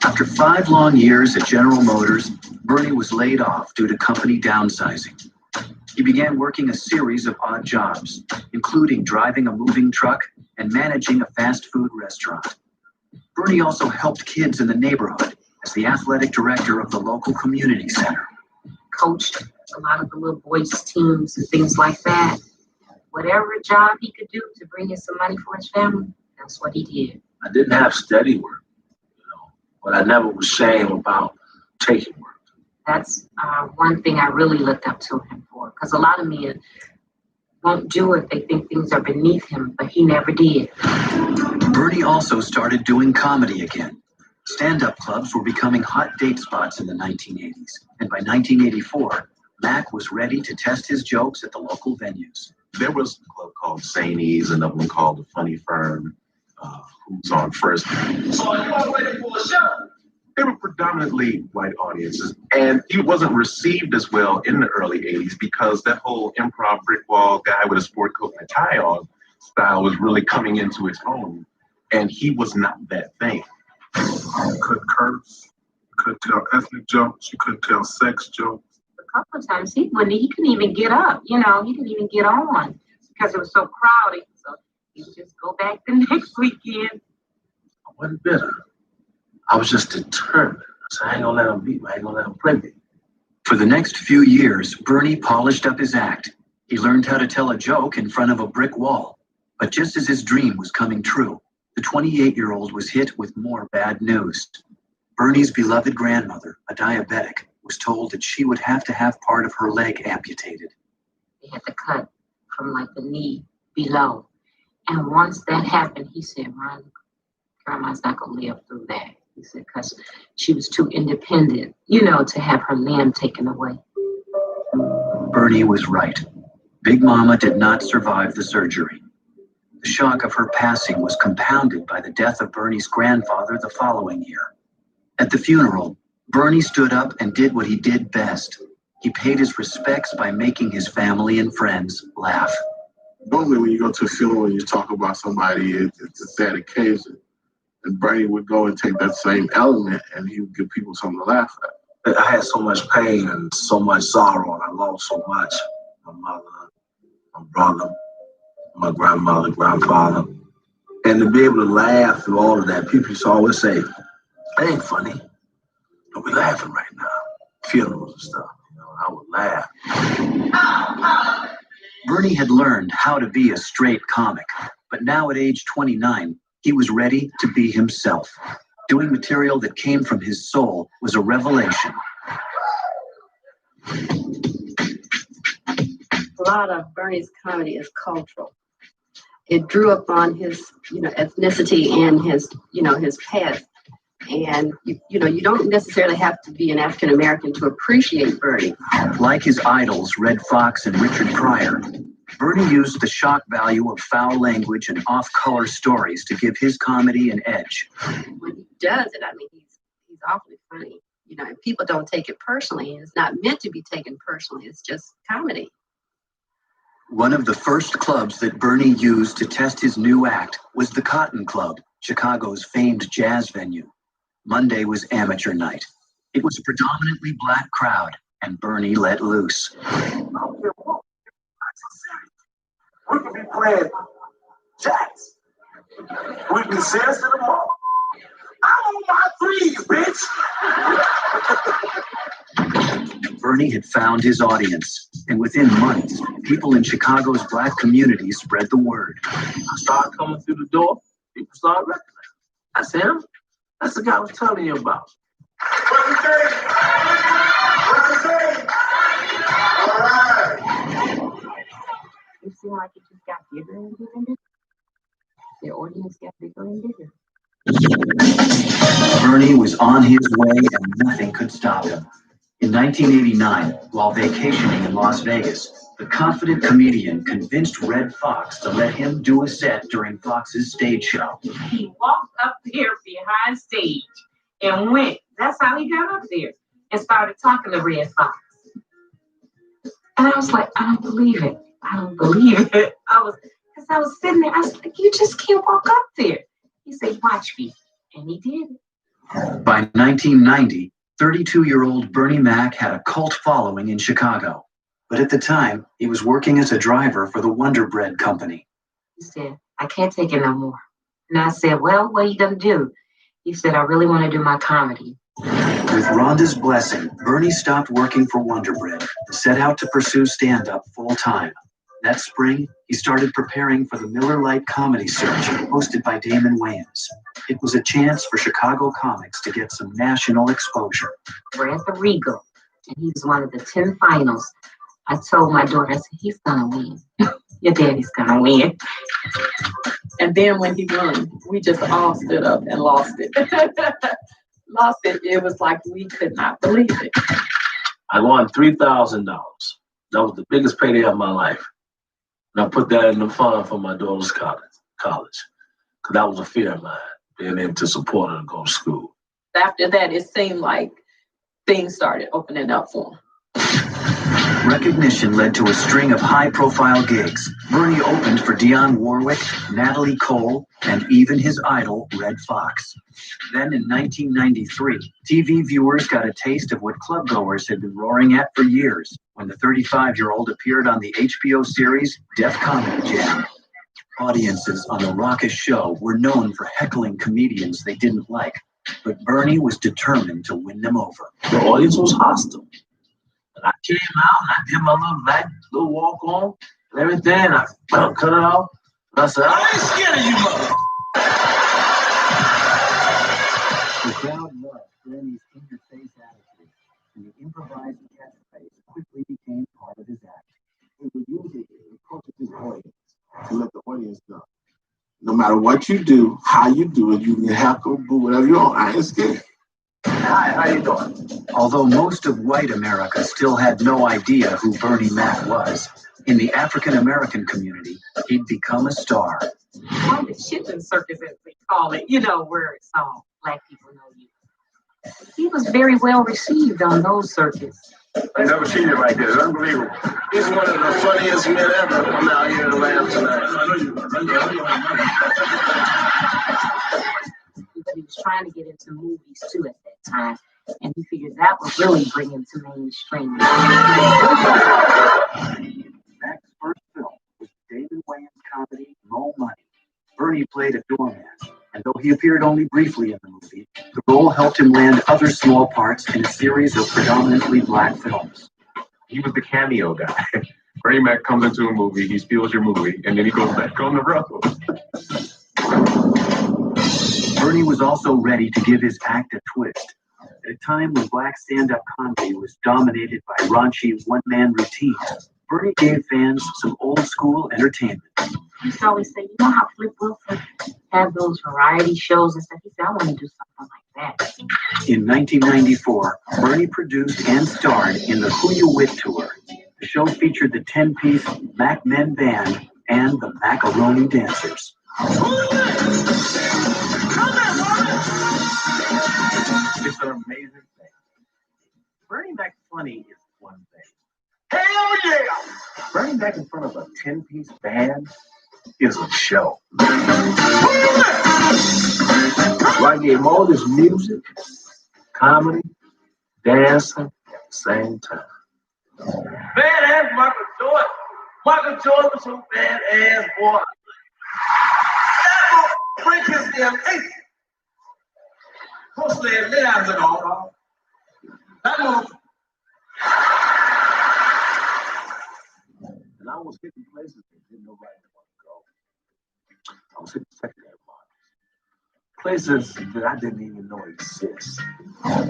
After 5 long years at General Motors, Bernie was laid off due to company downsizing. He began working a series of odd jobs, including driving a moving truck and managing a fast food restaurant. Bernie also helped kids in the neighborhood as the athletic director of the local community center. Coached a lot of the little boys' teams and things like that. Whatever job he could do to bring in some money for his family, that's what he did. I didn't have steady work, you know, but I never was ashamed about taking work. That's one thing I really looked up to him for, because a lot of men won't do it. They think things are beneath him, but he never did. Bernie also started doing comedy again. Stand-up clubs were becoming hot date spots in the 1980s, and by 1984, Mac was ready to test his jokes at the local venues. There was a club called Sainey's, another one called the Funny Firm. who's on first. They were predominantly white audiences, and he wasn't received as well in the early 80s because that whole improv brick wall guy with a sport coat and a tie on style was really coming into its own, and he was not that thing. You couldn't curse, you couldn't tell ethnic jokes, you couldn't tell sex jokes. A couple of times he couldn't even get up, he didn't even get on because it was so crowded. So he'd just go back the next weekend. I wasn't bitter. I was just determined. So I ain't gonna let him beat me. I ain't gonna let him play me. For the next few years, Bernie polished up his act. He learned how to tell a joke in front of a brick wall. But just as his dream was coming true, the 28-year-old was hit with more bad news. Bernie's beloved grandmother, a diabetic, was told that she would have to have part of her leg amputated. They had to cut from like the knee below. And once that happened, he said, "My grandma's not gonna live through that." He said, because she was too independent, to have her limb taken away. Bernie was right. Big Mama did not survive the surgery. The shock of her passing was compounded by the death of Bernie's grandfather the following year. At the funeral, Bernie stood up and did what he did best. He paid his respects by making his family and friends laugh. Normally when you go to a funeral and you talk about somebody, it's a sad occasion. And Bernie would go and take that same element and he would give people something to laugh at. I had so much pain and so much sorrow, and I lost so much. My mother, my brother, my grandmother, grandfather. And to be able to laugh through all of that, people used to always say, "It ain't funny, but we're laughing right now." Funerals and stuff, I would laugh. Bernie had learned how to be a straight comic, but now at age 29, he was ready to be himself. Doing material that came from his soul was a revelation. A lot of Bernie's comedy is cultural. It drew upon his, ethnicity and his, his past. And, you don't necessarily have to be an African American to appreciate Bernie. Like his idols, Red Fox and Richard Pryor, Bernie used the shock value of foul language and off-color stories to give his comedy an edge. When he does it, he's awfully funny. And people don't take it personally. It's not meant to be taken personally. It's just comedy. One of the first clubs that Bernie used to test his new act was the Cotton Club, Chicago's famed jazz venue. Monday was amateur night. It was a predominantly black crowd, and Bernie let loose. We could be playing jacks. We can be serious to the mall. I'm on my threes, bitch. Bernie had found his audience, and within months, people in Chicago's black community spread the word. I started coming through the door. People started recognizing. I said, "Him? That's the guy I was telling you about." It seemed like it just got bigger and bigger and bigger. The audience got bigger and bigger. Bernie was on his way and nothing could stop him. In 1989, while vacationing in Las Vegas, the confident comedian convinced Red Fox to let him do a set during Fox's stage show. He walked up there behind stage and went. That's how he got up there and started talking to Red Fox. And I was like, I don't believe it. I don't believe it. I was sitting there. I was like, you just can't walk up there. He said, watch me. And he did. By 1990, 32-year-old Bernie Mac had a cult following in Chicago. But at the time, he was working as a driver for the Wonder Bread Company. He said, I can't take it no more. And I said, well, what are you going to do? He said, I really want to do my comedy. With Rhonda's blessing, Bernie stopped working for Wonder Bread and set out to pursue stand-up full-time. That spring, he started preparing for the Miller Lite Comedy Search, hosted by Damon Wayans. It was a chance for Chicago comics to get some national exposure. We're at the Regal, and he was one of the 10 finals. I told my daughter, I said, he's going to win. Your daddy's going to win. And then when he won, we just all stood up and lost it. Lost it. It was like we could not believe it. I won $3,000. That was the biggest payday of my life. And I put that in the fund for my daughter's college. because that was a fear of mine, being able to support her to go to school. After that, it seemed like things started opening up for him. Recognition led to a string of high-profile gigs. Bernie opened for Dionne Warwick, Natalie Cole, and even his idol, Red Fox. Then in 1993, TV viewers got a taste of what clubgoers had been roaring at for years when the 35-year-old appeared on the HBO series Def Comedy Jam. Audiences on the raucous show were known for heckling comedians they didn't like, but Bernie was determined to win them over. The audience was hostile. And I came out and I did my little walk on and everything. And I cut it off. And I said, I ain't scared of you, mother. The crowd loved Bernie's in-your-face attitude, and the improvised catchphrase quickly became part of his act. He would use it to approach his audience, to let the audience know. No matter what you do, how you do it, you can heckle, boo, whatever you want. I ain't scared. Hi, how you doing? Although most of white America still had no idea who Bernie Mac was, in the African-American community, he'd become a star. On the chitlin circus, as they call it, where it's all black people know you. He was very well received on those circuits. I never seen it like this. It's unbelievable. He's one of the funniest men ever come out here to laugh tonight. But he was trying to get into movies too at that time, and he figured that would really bring him to mainstream. Mac's first film was David Wayne's comedy Mo Money. Bernie played a doorman, and though he appeared only briefly in the movie, the role helped him land other small parts in a series of predominantly black films. He was the cameo guy. Bernie Mac comes into a movie, he steals your movie, and then he goes back on the road. Bernie was also ready to give his act a twist. At a time when black stand-up comedy was dominated by raunchy one-man routines, Bernie gave fans some old-school entertainment. He used to always say, how Flip Wilson had those variety shows and stuff. He said, I want to do something like that. In 1994, Bernie produced and starred in the Who You With Tour. The show featured the 10-piece Mac Men Band and the Macaroni Dancers. It's an amazing thing. Bernie Mac funny is one thing. Hell yeah! Bernie Mac in front of a 10-piece band is a show. I gave him all this music, comedy, dancing at the same time. Badass Michael Jordan. Michael Jordan was so badass, boy. That boy break his damn ace. Mostly lives and all. That one. And I was hitting places that didn't nobody want to go. I was hitting secondary markets. Places that I didn't even know exist.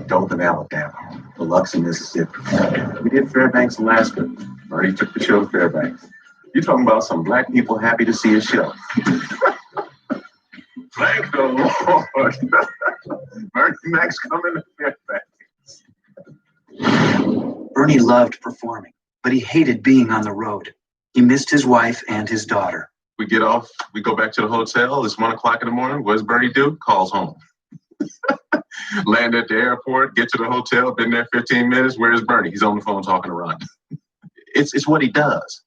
Dothan, Alabama. Biloxi, Mississippi. We did Fairbanks, Alaska. Bernie took the show to Fairbanks. You're talking about some black people happy to see a show. Thank the Lord. Bernie Mac's coming to Fairbanks. Bernie loved performing, but he hated being on the road. He missed his wife and his daughter. We get off, we go back to the hotel. It's 1 o'clock in the morning. What does Bernie do? Calls home. Land at the airport, get to the hotel, been there 15 minutes. Where's Bernie? He's on the phone talking to Ron. It's what he does.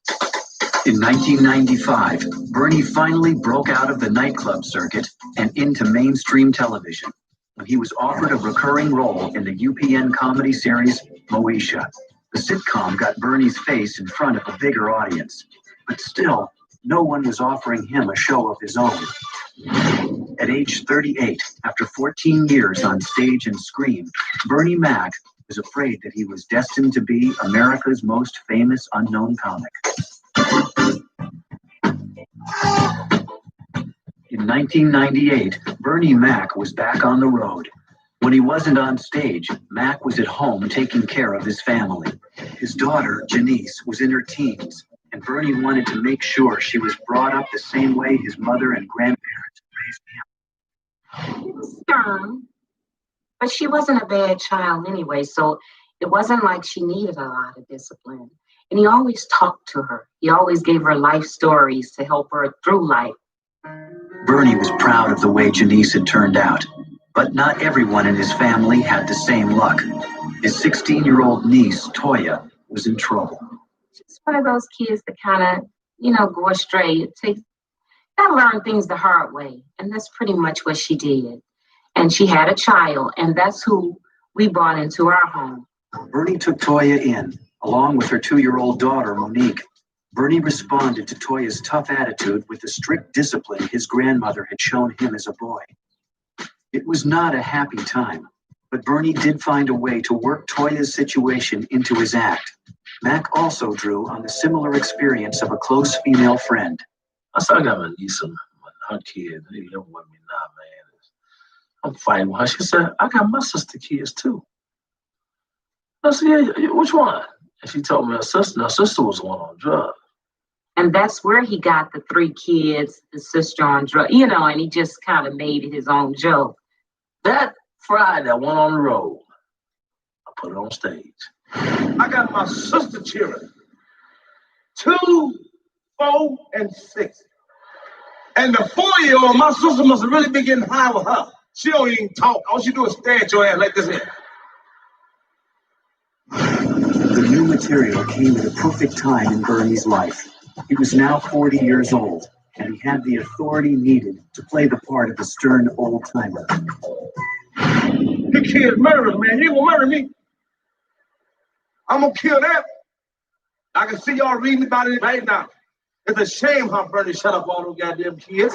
In 1995, Bernie finally broke out of the nightclub circuit and into mainstream television when he was offered a recurring role in the UPN comedy series Moesha. The sitcom got Bernie's face in front of a bigger audience, but still, no one was offering him a show of his own. At age 38, after 14 years on stage and screen, Bernie Mac was afraid that he was destined to be America's most famous unknown comic. In 1998, Bernie Mac was back on the road. When he wasn't on stage, Mac was at home taking care of his family. His daughter, Janice, was in her teens, and Bernie wanted to make sure she was brought up the same way his mother and grandparents raised him. He was stern, but she wasn't a bad child anyway, so it wasn't like she needed a lot of discipline. And he always talked to her. He always gave her life stories to help her through life. Bernie was proud of the way Janice had turned out, but not everyone in his family had the same luck. His 16-year-old niece, Toya, was in trouble. She's one of those kids that kind of, go astray. Gotta learn things the hard way. And that's pretty much what she did. And she had a child, and that's who we brought into our home. Bernie took Toya in, along with her 2-year-old daughter, Monique. Bernie responded to Toya's tough attitude with the strict discipline his grandmother had shown him as a boy. It was not a happy time, but Bernie did find a way to work Toya's situation into his act. Mac also drew on the similar experience of a close female friend. I said, I got my niece and her kid. They live with me now, man. I'm fighting with her. She said, I got my sister kids too. I said, yeah, which one? And she told me her sister was the one on drugs. And that's where he got the 3 kids, the sister on drugs, and he just kind of made it his own joke. That Friday, I went on the road. I put it on stage. I got my sister cheering. 2, 4, and 6. And the 4-year-old, my sister must have really been getting high with her. She don't even talk. All she do is stare at your ass like this here. The new material came at a perfect time in Bernie's life. He was now 40 years old, and he had the authority needed to play the part of a stern old-timer. The kid's murderers, man. You gonna murder me? I'm gonna kill them. I can see y'all reading about it right now. It's a shame how Bernie shut up all those goddamn kids.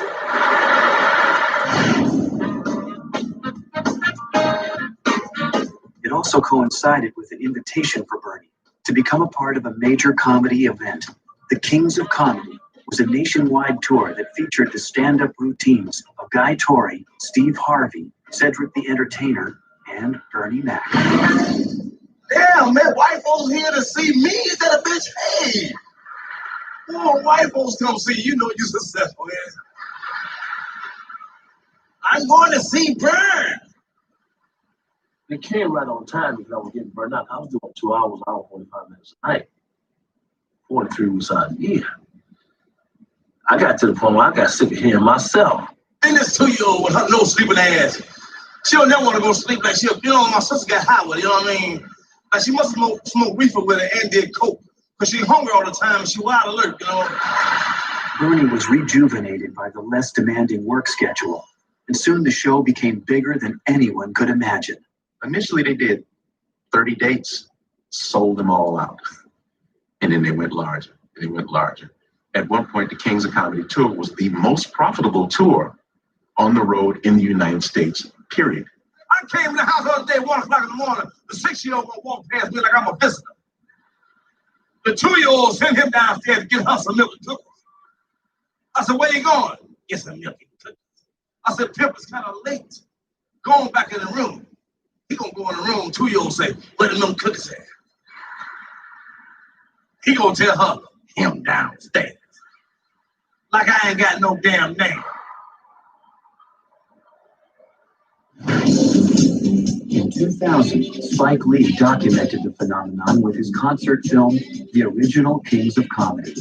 It also coincided with an invitation for Bernie to become a part of a major comedy event. The Kings of Comedy was a nationwide tour that featured the stand-up routines of Guy Torry, Steve Harvey, Cedric the Entertainer, and Bernie Mac. Damn, man, white folks here to see me? Is that a bitch? Hey! Oh, white folks come see you, know you're successful, man. I'm going to see Burn. They came right on time because I was getting burned out. I was doing 2 hours, 45 minutes a night. 43 weeks out of the year. I got to the point where I got sick of hearing myself. And this 2-year-old with her no sleeping ass. She'll never want to go to sleep like my sister got high with it, you know what I mean? Like she must smoke reefer with her and did coke. Because she hungry all the time and she wild alert, Bernie was rejuvenated by the less demanding work schedule, and soon the show became bigger than anyone could imagine. Initially, they did 30 dates, sold them all out. And then they went larger. They went larger. At one point, the Kings of Comedy tour was the most profitable tour on the road in the United States, period. I came in the house the other day, 1 o'clock in the morning. The 6-year-old gonna walk past me like I'm a visitor. The 2-year-old sent him downstairs to get her some milk and cookies. I said, where you going? Get some milk and cookies. I said, Pip, it's kind of late. Go on back in the room. He gonna go in the room. 2-year-old say, where the milk cookies at? He gonna tell her, him downstairs. Like I ain't got no damn name. In 2000, Spike Lee documented the phenomenon with his concert film, The Original Kings of Comedy.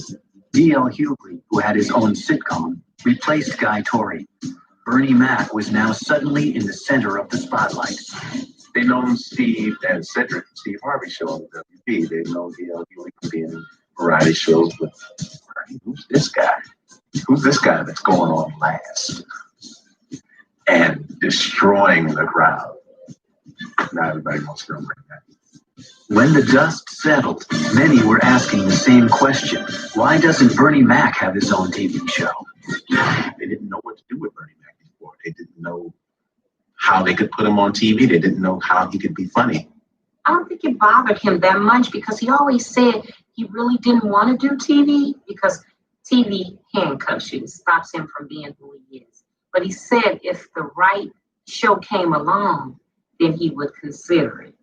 D.L. Hughley, who had his own sitcom, replaced Guy Torry. Bernie Mac was now suddenly in the center of the spotlight. They know Steve and Cedric and Steve Harvey show on the WB. They know D.L. Hughley can be in variety shows with Bernie. Who's this guy? Who's this guy that's going on last? And destroying the crowd. Now everybody wants to go bring that. When the dust settled, many were asking the same question. Why doesn't Bernie Mac have his own TV show? They didn't know what to do with Bernie Mac before. They didn't know how they could put him on TV. They didn't know how he could be funny. I don't think it bothered him that much because he always said he really didn't want to do TV because TV handcuffs you, stops him from being who he is. But he said if the right show came along, then he would consider it.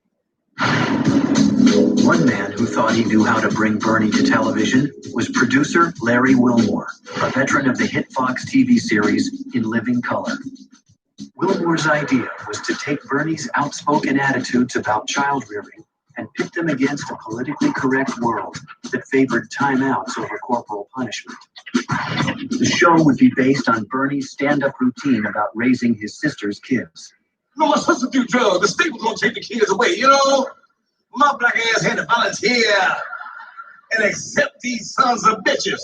One man who thought he knew how to bring Bernie to television was producer Larry Wilmore, a veteran of the hit Fox TV series In Living Color. Wilmore's idea was to take Bernie's outspoken attitudes about child rearing and pit them against a politically correct world that favored timeouts over corporal punishment. The show would be based on Bernie's stand-up routine about raising his sister's kids. You know, my sister do drugs. The state was gonna take the kids away, you know? My black ass had to volunteer and accept these sons of bitches.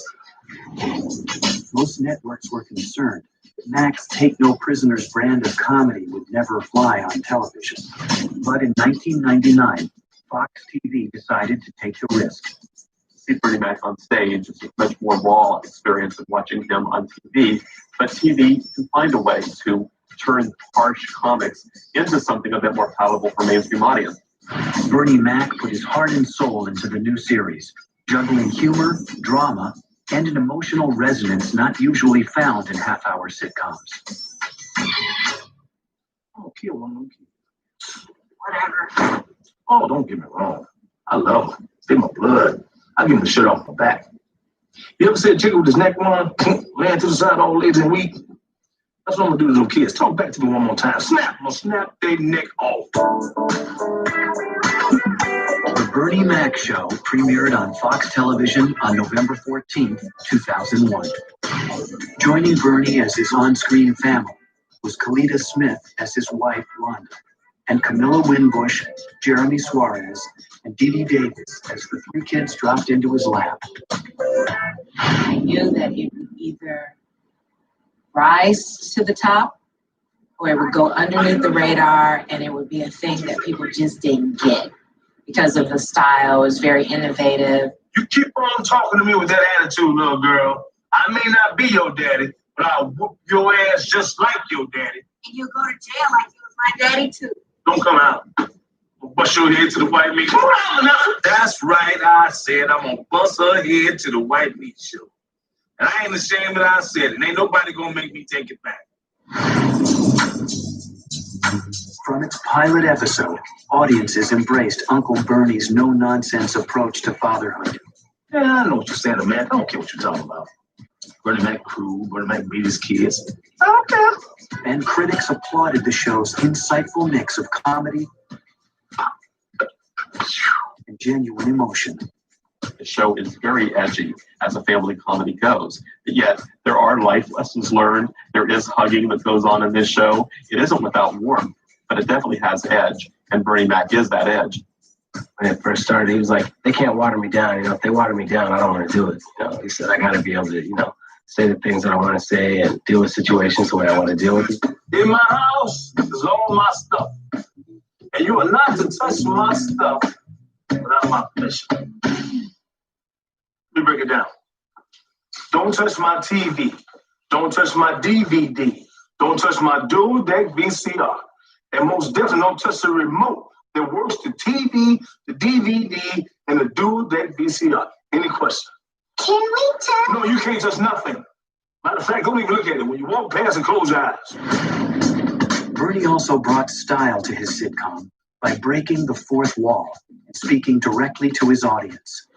Most networks were concerned that Mac's Take No Prisoners brand of comedy would never fly on television. But in 1999, Fox TV decided to take the risk. See Bernie Mac on stage is a much more raw experience than watching him on TV, but TV can find a way to turn harsh comics into something a bit more palatable for mainstream audience. Bernie Mac put his heart and soul into the new series, juggling humor, drama, and an emotional resonance not usually found in half-hour sitcoms. Oh, kill one of them kids. Whatever. Oh, don't get me wrong. I love them. They're my blood. I give them the shirt off my back. You ever see a chicken with his neck on, ran to the side all lazy and weak? That's what I'm gonna do to those kids. Talk back to me one more time. Snap! I'm gonna snap their neck off. The Bernie Mac Show premiered on Fox Television on November 14th, 2001. Joining Bernie as his on-screen family was Kalita Smith as his wife, Wanda, and Camilla Winbush, Jeremy Suarez, and Dee Dee Davis as the three kids dropped into his lap. I knew that it would either rise to the top or it would go underneath the radar and it would be a thing that people just didn't get because of the style. It was very innovative. You keep on talking to me with that attitude, little girl. I may not be your daddy, but I'll whoop your ass just like your daddy. And you'll go to jail like you was my daddy too. Don't come out. I'll bust your head to the white meat. Come on now. That's right. I said I'm gonna bust her head to the white meat show. And I ain't ashamed that I said it. And ain't nobody gonna make me take it back. From its pilot episode, audiences embraced Uncle Bernie's no-nonsense approach to fatherhood. Yeah, I know what you're saying, man. I don't care what you're talking about. Bernie Mac crew, Bernie Mac beat his kids. I don't care. And critics applauded the show's insightful mix of comedy and genuine emotion. The show is very edgy as a family comedy goes, but yet there are life lessons learned. There is hugging that goes on in this show. It isn't without warmth, but it definitely has edge, and Bernie Mac is that edge. When it first started, he was like, they can't water me down. You know, if they water me down, I don't want to do it. You know, he said, I got to be able to, you know, say the things that I want to say and deal with situations the way I want to deal with it. In my house is all my stuff. And you are not to touch my stuff without my permission. Let me break it down. Don't touch my TV. Don't touch my DVD. Don't touch my dual deck VCR. And most definitely don't touch the remote that works the TV, the DVD, and the dual deck VCR. Any question? Can we touch? No, you can't touch nothing. Matter of fact, don't even look at it. When you walk past and close your eyes. Bernie also brought style to his sitcom by breaking the fourth wall and speaking directly to his audience.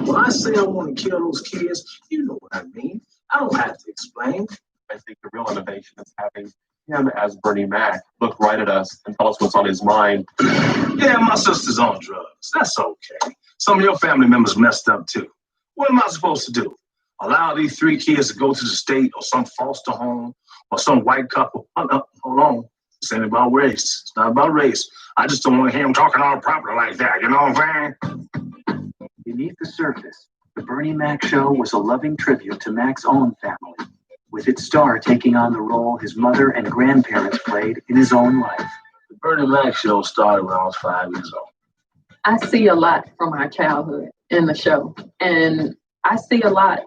When I say I want to kill those kids, you know what I mean. I don't have to explain. I think the real innovation is having him as Bernie Mac look right at us and tell us what's on his mind. Yeah, my sister's on drugs. That's okay. Some of your family members messed up too. What am I supposed to do? Allow these three kids to go to the state or some foster home or some white couple? Hold on. This ain't about race. It's not about race. I just don't want to hear him talking all proper like that. You know what I'm saying? Beneath the surface, the Bernie Mac Show was a loving tribute to Mac's own family, with its star taking on the role his mother and grandparents played in his own life. The Bernie Mac Show started when I was 5 years old. I see a lot from our childhood in the show, and I see a lot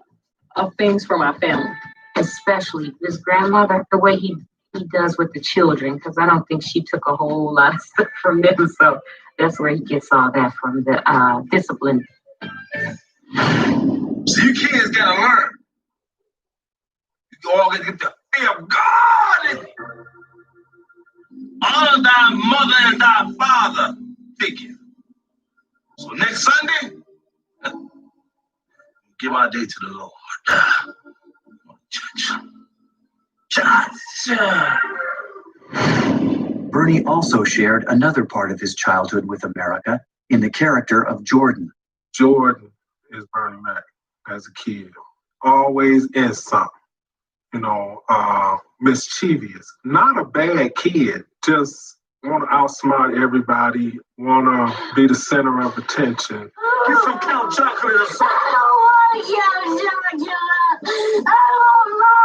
of things from our family. Especially this grandmother, the way he does with the children, because I don't think she took a whole lot of stuff from them. So that's where he gets all that from, the discipline. So you kids gotta learn. You all gotta get the fear of God. Honor thy mother and thy father figure. So next Sunday, give our day to the Lord. Bernie also shared another part of his childhood with America in the character of Jordan. Jordan is Bernie Mac as a kid. always in something, mischievous. Not a bad kid, just want to outsmart everybody, want to be the center of attention. Get some Count Chocolate or something. I don't want to I don't want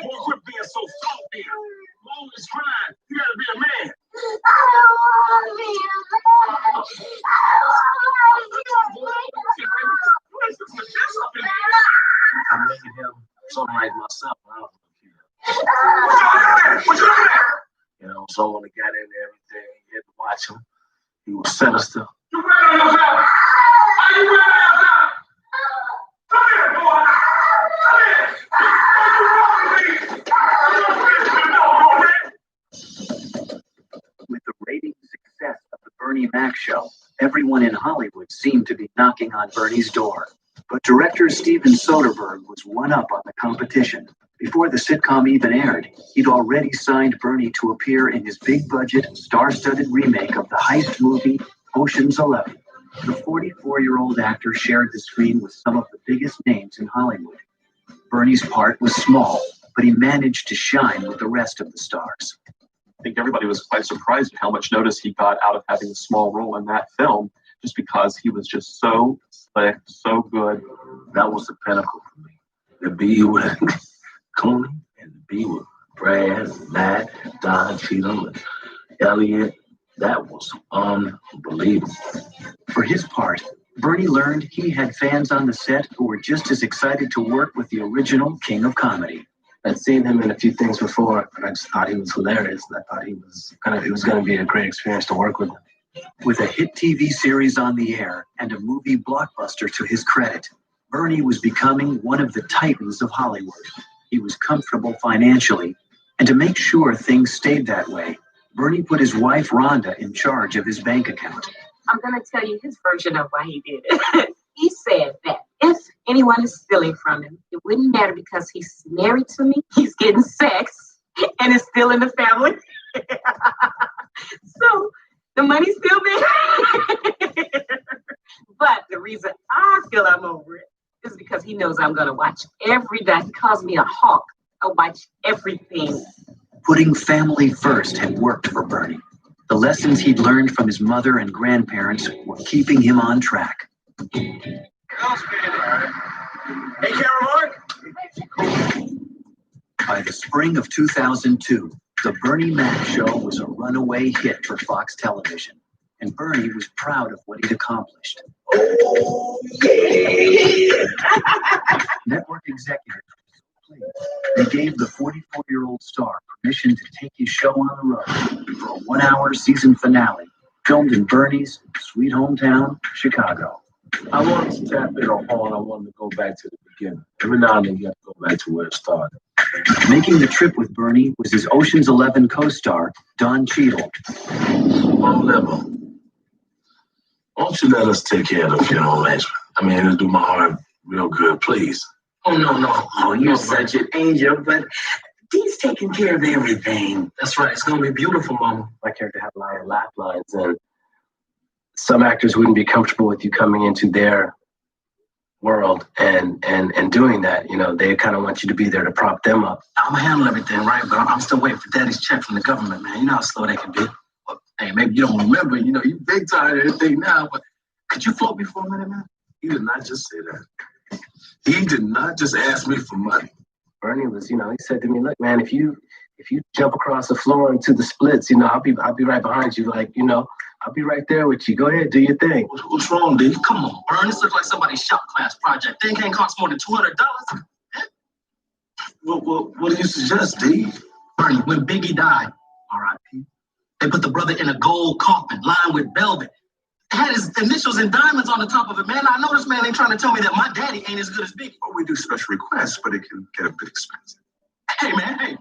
Boy, quit being so salty. Mom is crying. You gotta be a man. I don't want to be a man. I made him something like myself. I don't know. Someone that got into everything. You had to watch him. He was sinister. You ran on your back. You ran on your back. Come here, boy. Come here. With the rating success of the Bernie Mac show, everyone in Hollywood seemed to be knocking on Bernie's door. But director Steven Soderbergh was one up on the competition. Before the sitcom even aired, he'd already signed Bernie to appear in his big-budget, star-studded remake of the heist movie Ocean's 11. The 44-year-old actor shared the screen with some of the biggest names in Hollywood. Bernie's part was small, but he managed to shine with the rest of the stars. I think everybody was quite surprised at how much notice he got out of having a small role in that film, just because he was just so slick, so good. That was the pinnacle for me. The B with Cooney and the B with Brad, Matt, Don Cheadle, and Elliot. That was unbelievable. For his part, Bernie learned he had fans on the set who were just as excited to work with the original king of comedy. I'd seen him in a few things before, and I just thought he was hilarious. And I thought it was gonna be a great experience to work with him. With a hit TV series on the air and a movie blockbuster to his credit, Bernie was becoming one of the titans of Hollywood. He was comfortable financially, and to make sure things stayed that way, Bernie put his wife Rhonda in charge of his bank account. I'm going to tell you his version of why he did it. He said that if anyone is stealing from him, it wouldn't matter because he's married to me, he's getting sex, and it's still in the family. So the money's still there. But the reason I feel I'm over it is because he knows I'm going to watch every day. He calls me a hawk. I watch everything. Putting family first had worked for Bernie. The lessons he'd learned from his mother and grandparents were keeping him on track. Hey, Caroline. By the spring of 2002, the Bernie Mac show was a runaway hit for Fox Television, and Bernie was proud of what he'd accomplished. Oh, yeah. Network executives, they gave the 44-year-old star permission to take his show on the road for a 1-hour season finale, filmed in Bernie's sweet hometown, Chicago. I wanted to tap in on Hall. I wanted to go back to the beginning. Every now and then you have to go back to where it started. Making the trip with Bernie was his Ocean's 11 co-star, Don Cheadle. Level. Won't you let us take care of the funeral arrangement? I mean, it'll do my heart real good, please. Oh, no. Oh, you're such an angel, but Dee's taking care of everything. That's right. It's going to be beautiful, Mama. My character had a lot of lifelines, and some actors wouldn't be comfortable with you coming into their world and doing that. You know, they kind of want you to be there to prop them up. I'm going to handle everything, right? But I'm still waiting for Daddy's check from the government, man. You know how slow they can be. Well, hey, maybe you don't remember. You know, you big time and everything now, but could you float me for a minute, man? He did not just say that. He did not just ask me for money. Bernie was, he said to me, look, man, if you jump across the floor into the splits, I'll be right behind you. Like, I'll be right there with you. Go ahead, do your thing. What's wrong, D? Come on, Bernie. This looks like somebody's shop class project. Thing can't cost more than $200. What do you suggest, D? Bernie, when Biggie died, R.I.P., they put the brother in a gold coffin lined with velvet. It had his initials and diamonds on the top of it, man. I know this man ain't trying to tell me that my daddy ain't as good as Biggie. Well, we do special requests, but it can get a bit expensive. Hey, man, hey.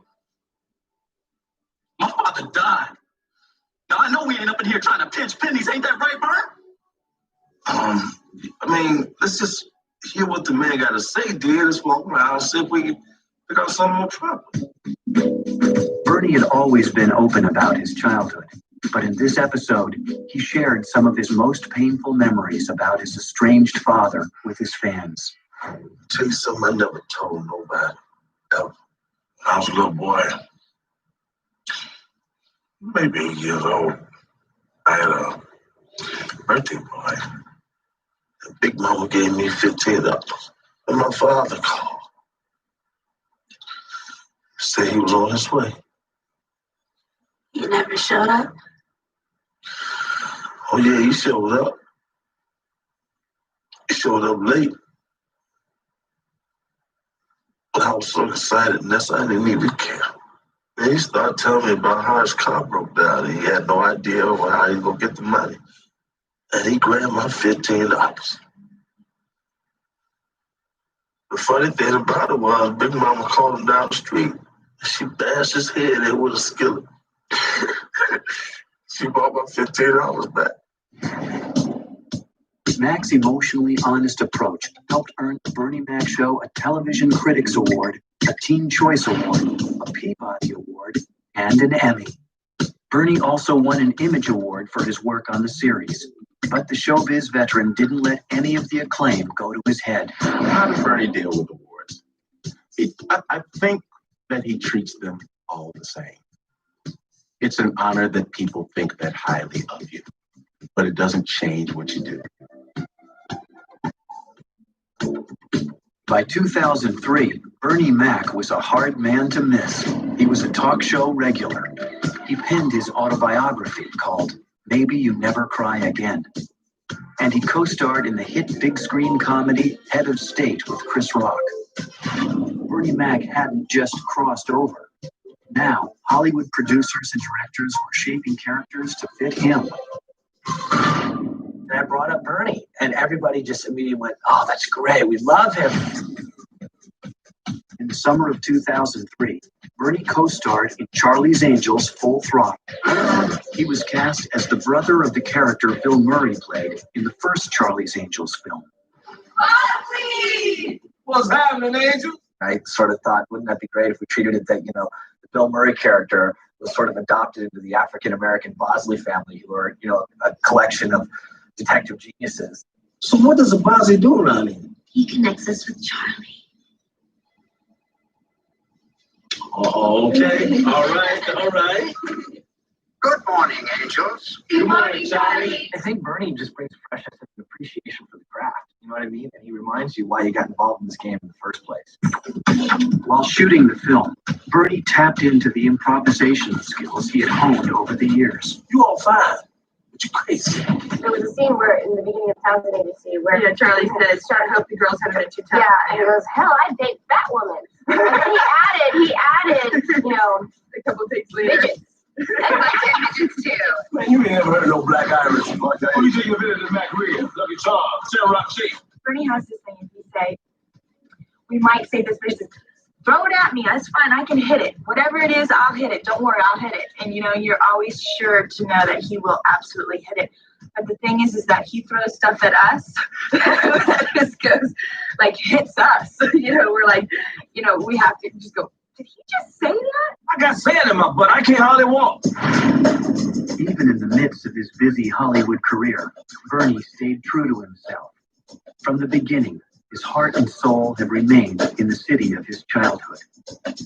My father died. Now, I know we ain't up in here trying to pinch pennies. Ain't that right, Bert? Let's just hear what the man got to say, dear. Let's walk around, see if we can pick out some more trouble. Bernie had always been open about his childhood, but in this episode, he shared some of his most painful memories about his estranged father with his fans. Tell you something I never told nobody. Ever. When I was a little boy, maybe 8 years old, I had a birthday party. And Big Mama gave me $15. And my father called. Said he was on his way. You never showed up? Oh yeah, he showed up. He showed up late. But I was so excited, and I didn't even care. And he started telling me about how his car broke down, and he had no idea how he was going to get the money. And he grabbed my $15. The funny thing about it was, Big Mama called him down the street, and she bashed his head in with a skillet. She bought my $15 back. Mac's emotionally honest approach helped earn the Bernie Mac Show a Television Critics Award, a Teen Choice Award, a Peabody Award, and an Emmy. Bernie also won an Image Award for his work on the series. But the showbiz veteran didn't let any of the acclaim go to his head. How does Bernie deal with awards? I think that he treats them all the same. It's an honor that people think that highly of you, but it doesn't change what you do. By 2003, Bernie Mac was a hard man to miss. He was a talk show regular. He penned his autobiography called Maybe You Never Cry Again. And he co-starred in the hit big screen comedy Head of State with Chris Rock. Bernie Mac hadn't just crossed over. Now, Hollywood producers and directors were shaping characters to fit him. And I brought up Bernie, and everybody just immediately went, "Oh, that's great. We love him." In the summer of 2003, Bernie co-starred in Charlie's Angels Full Throttle. He was cast as the brother of the character Bill Murray played in the first Charlie's Angels film. What's happening, Angel? I sort of thought, wouldn't that be great if we treated it that, the Bill Murray character was sort of adopted into the African-American Bosley family, who are, a collection of detective geniuses. So what does a Bosley do around here? He connects us with Charlie. Okay. All right. Good morning, angels. Good morning, Charlie. I think Bernie just brings freshness and appreciation for the craft. You know what I mean? And he reminds you why you got involved in this game in the first place. While shooting the film, Bernie tapped into the improvisation skills he had honed over the years. You all fine, but you crazy. There was a scene where, in the beginning of Townsend Agency, where Charlie says, "I hope the girls haven't been too tough." Yeah, and he goes, "Hell, I'd date that woman." And then he added, a couple of days later. midgets. And my midgets too. Man, you ain't never heard of no black Irish. Who you think you invented the Mac Rib? Lucky Charm, Sarah Rock Shape. Bernie has this thing, if we say, we might say this, but he says, "Throw it at me, that's fine, I can hit it. Whatever it is, I'll hit it. Don't worry, I'll hit it." And you're always sure to know that he will absolutely hit it. But the thing is that he throws stuff at us that just goes, hits us. We're like, we have to just go, did he just say that? I got sand in my butt. I can't hardly walk. Even in the midst of his busy Hollywood career, Bernie stayed true to himself. From the beginning, his heart and soul have remained in the city of his childhood.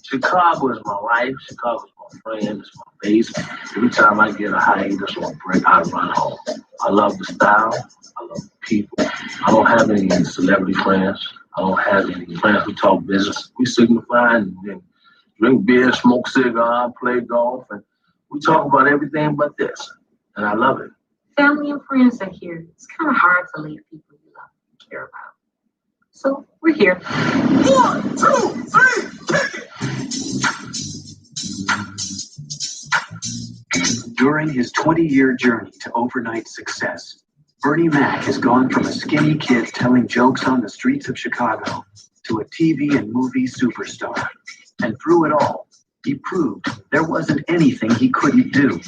Chicago is my life. Chicago is my friend. It's my base. Every time I get a hiatus or a break, I run home. I love the style. I love the people. I don't have any celebrity friends. I don't have any friends who talk business. We signify and then drink beer, smoke cigar, play golf, and we talk about everything but this. And I love it. Family and friends are here. It's kind of hard to leave people you love and care about. So we're here. 1, 2, 3, kick it! During his 20-year journey to overnight success, Bernie Mac has gone from a skinny kid telling jokes on the streets of Chicago to a TV and movie superstar. And through it all, he proved there wasn't anything he couldn't do,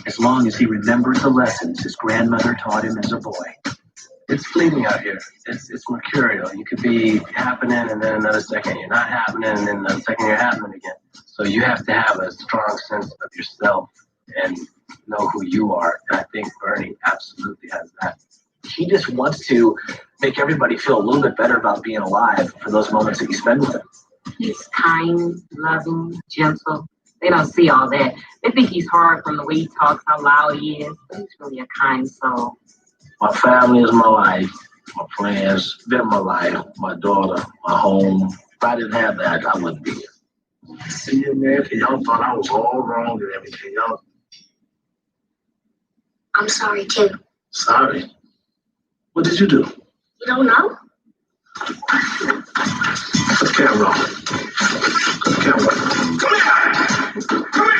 as long as he remembered the lessons his grandmother taught him as a boy. It's fleeting out here. It's mercurial. You could be happening and then another second you're not happening and then another second you're happening again. So you have to have a strong sense of yourself and know who you are. And I think Bernie absolutely has that. he just wants to make everybody feel a little bit better about being alive for those moments that you spend with him. He's kind, loving, gentle. They don't see all that. They think he's hard from the way he talks, how loud he is. But he's really a kind soul. My family is my life. My friends, they're my life. My daughter, my home. If I didn't have that, I wouldn't be here. See you, man. Y'all thought I was all wrong and everything. Y'all. I'm sorry, too. Sorry. What did you do? You don't know? Put the camera on. Put the camera on. Come here! Come here!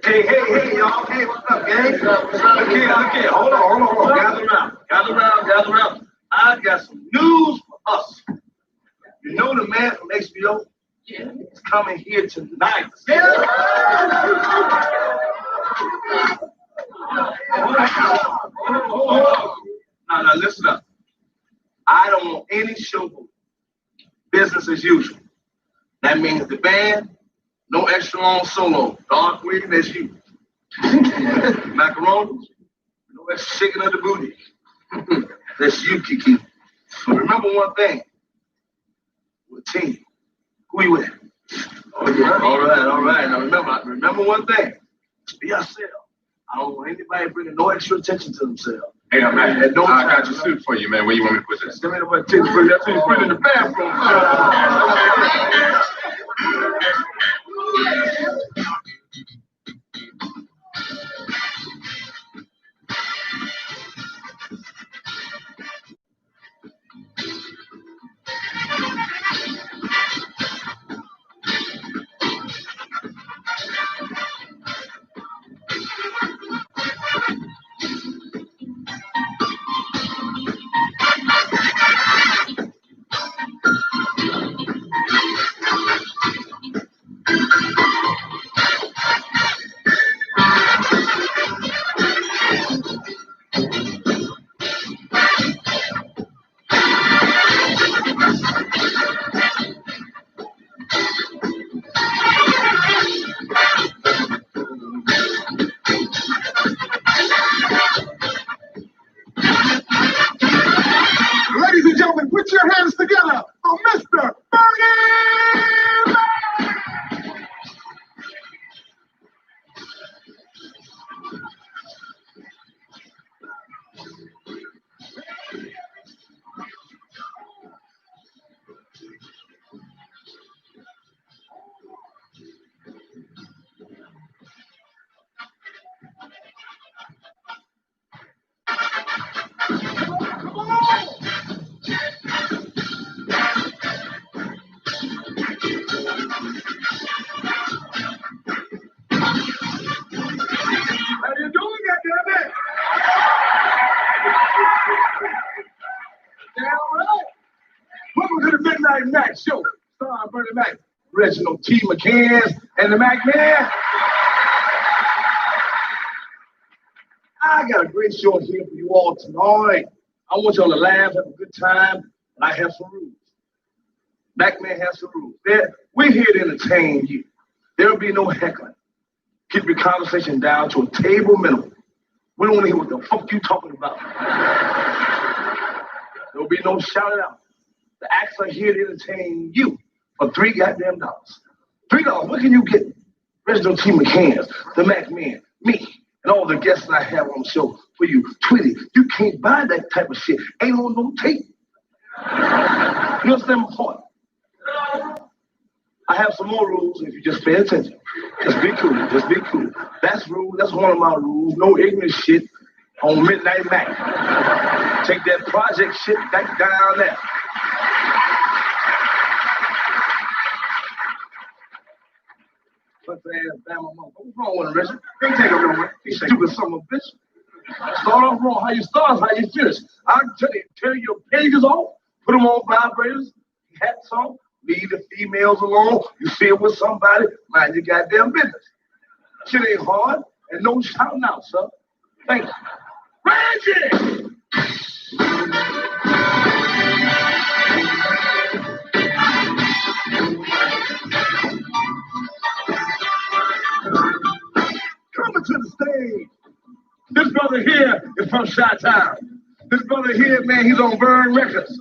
Hey, y'all. Hey, what's up, gang? Look here. Hold on. Gather around. I got some news for us. You know the man from HBO? Yeah. He's coming here tonight. Yeah. Hold on. Now, listen up. I don't want any showboat. Business as usual. That means the band, no extra long solo. Dark Queen, that's you. Macaroni, no extra shaking of the booty. That's you, Kiki. So remember one thing. We're a team. Who you with? Oh, yeah. All right. Now remember one thing. Just be yourself. I don't want anybody bringing no extra attention to themselves. Hey, man, I got your suit for you, man. Where you want me to put this? Give me the what? Put it in the bathroom. Ladies and gentlemen, put your hands together for Mr. Bernie! How you doing, goddammit? Damn right. Welcome to the Midnight Mac Show, starring Bernie Mac, Reginald T. McCann, and the Mac Man. I got a great show here for you all tonight. I want y'all to laugh, have a good time, and I have some rules. Mac Man has some rules. We're here to entertain you. There'll be no heckling. Keep your conversation down to a table minimum. We don't want to hear what the fuck you talking about. There'll be no shouting out. The acts are here to entertain you for $3 goddamn. $3, what can you get? Reginald T. McCann, the Mac Man, me, and all the guests that I have on the show for you. Twitty, you can't buy that type of shit. Ain't on no tape. You understand my point? I have some more rules if you just pay attention. Just be cool. That's one of my rules. No ignorant shit. on Midnight Mac. Take that project shit back down there. What's the ass Bama mother? What's wrong with him, Richard? Can't take him nowhere. He's stupid son of a bitch. Start off wrong. How you start is how you finish. I'll tell you your pages off, put them on vibrators, hats on, leave the females alone. You see it with somebody, mind your goddamn business. Shit ain't hard, and no shouting out, sir. Thank you. Reggie! Coming to the stage. This brother here is from Chi-Town. This brother here, man, he's on Burn Records.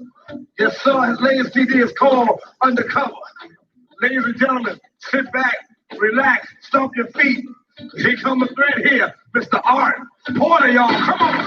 Yes, sir, his latest CD is called Undercover. Ladies and gentlemen, sit back, relax, stomp your feet. Here comes a threat here, Mr. Art Porter, y'all, come on.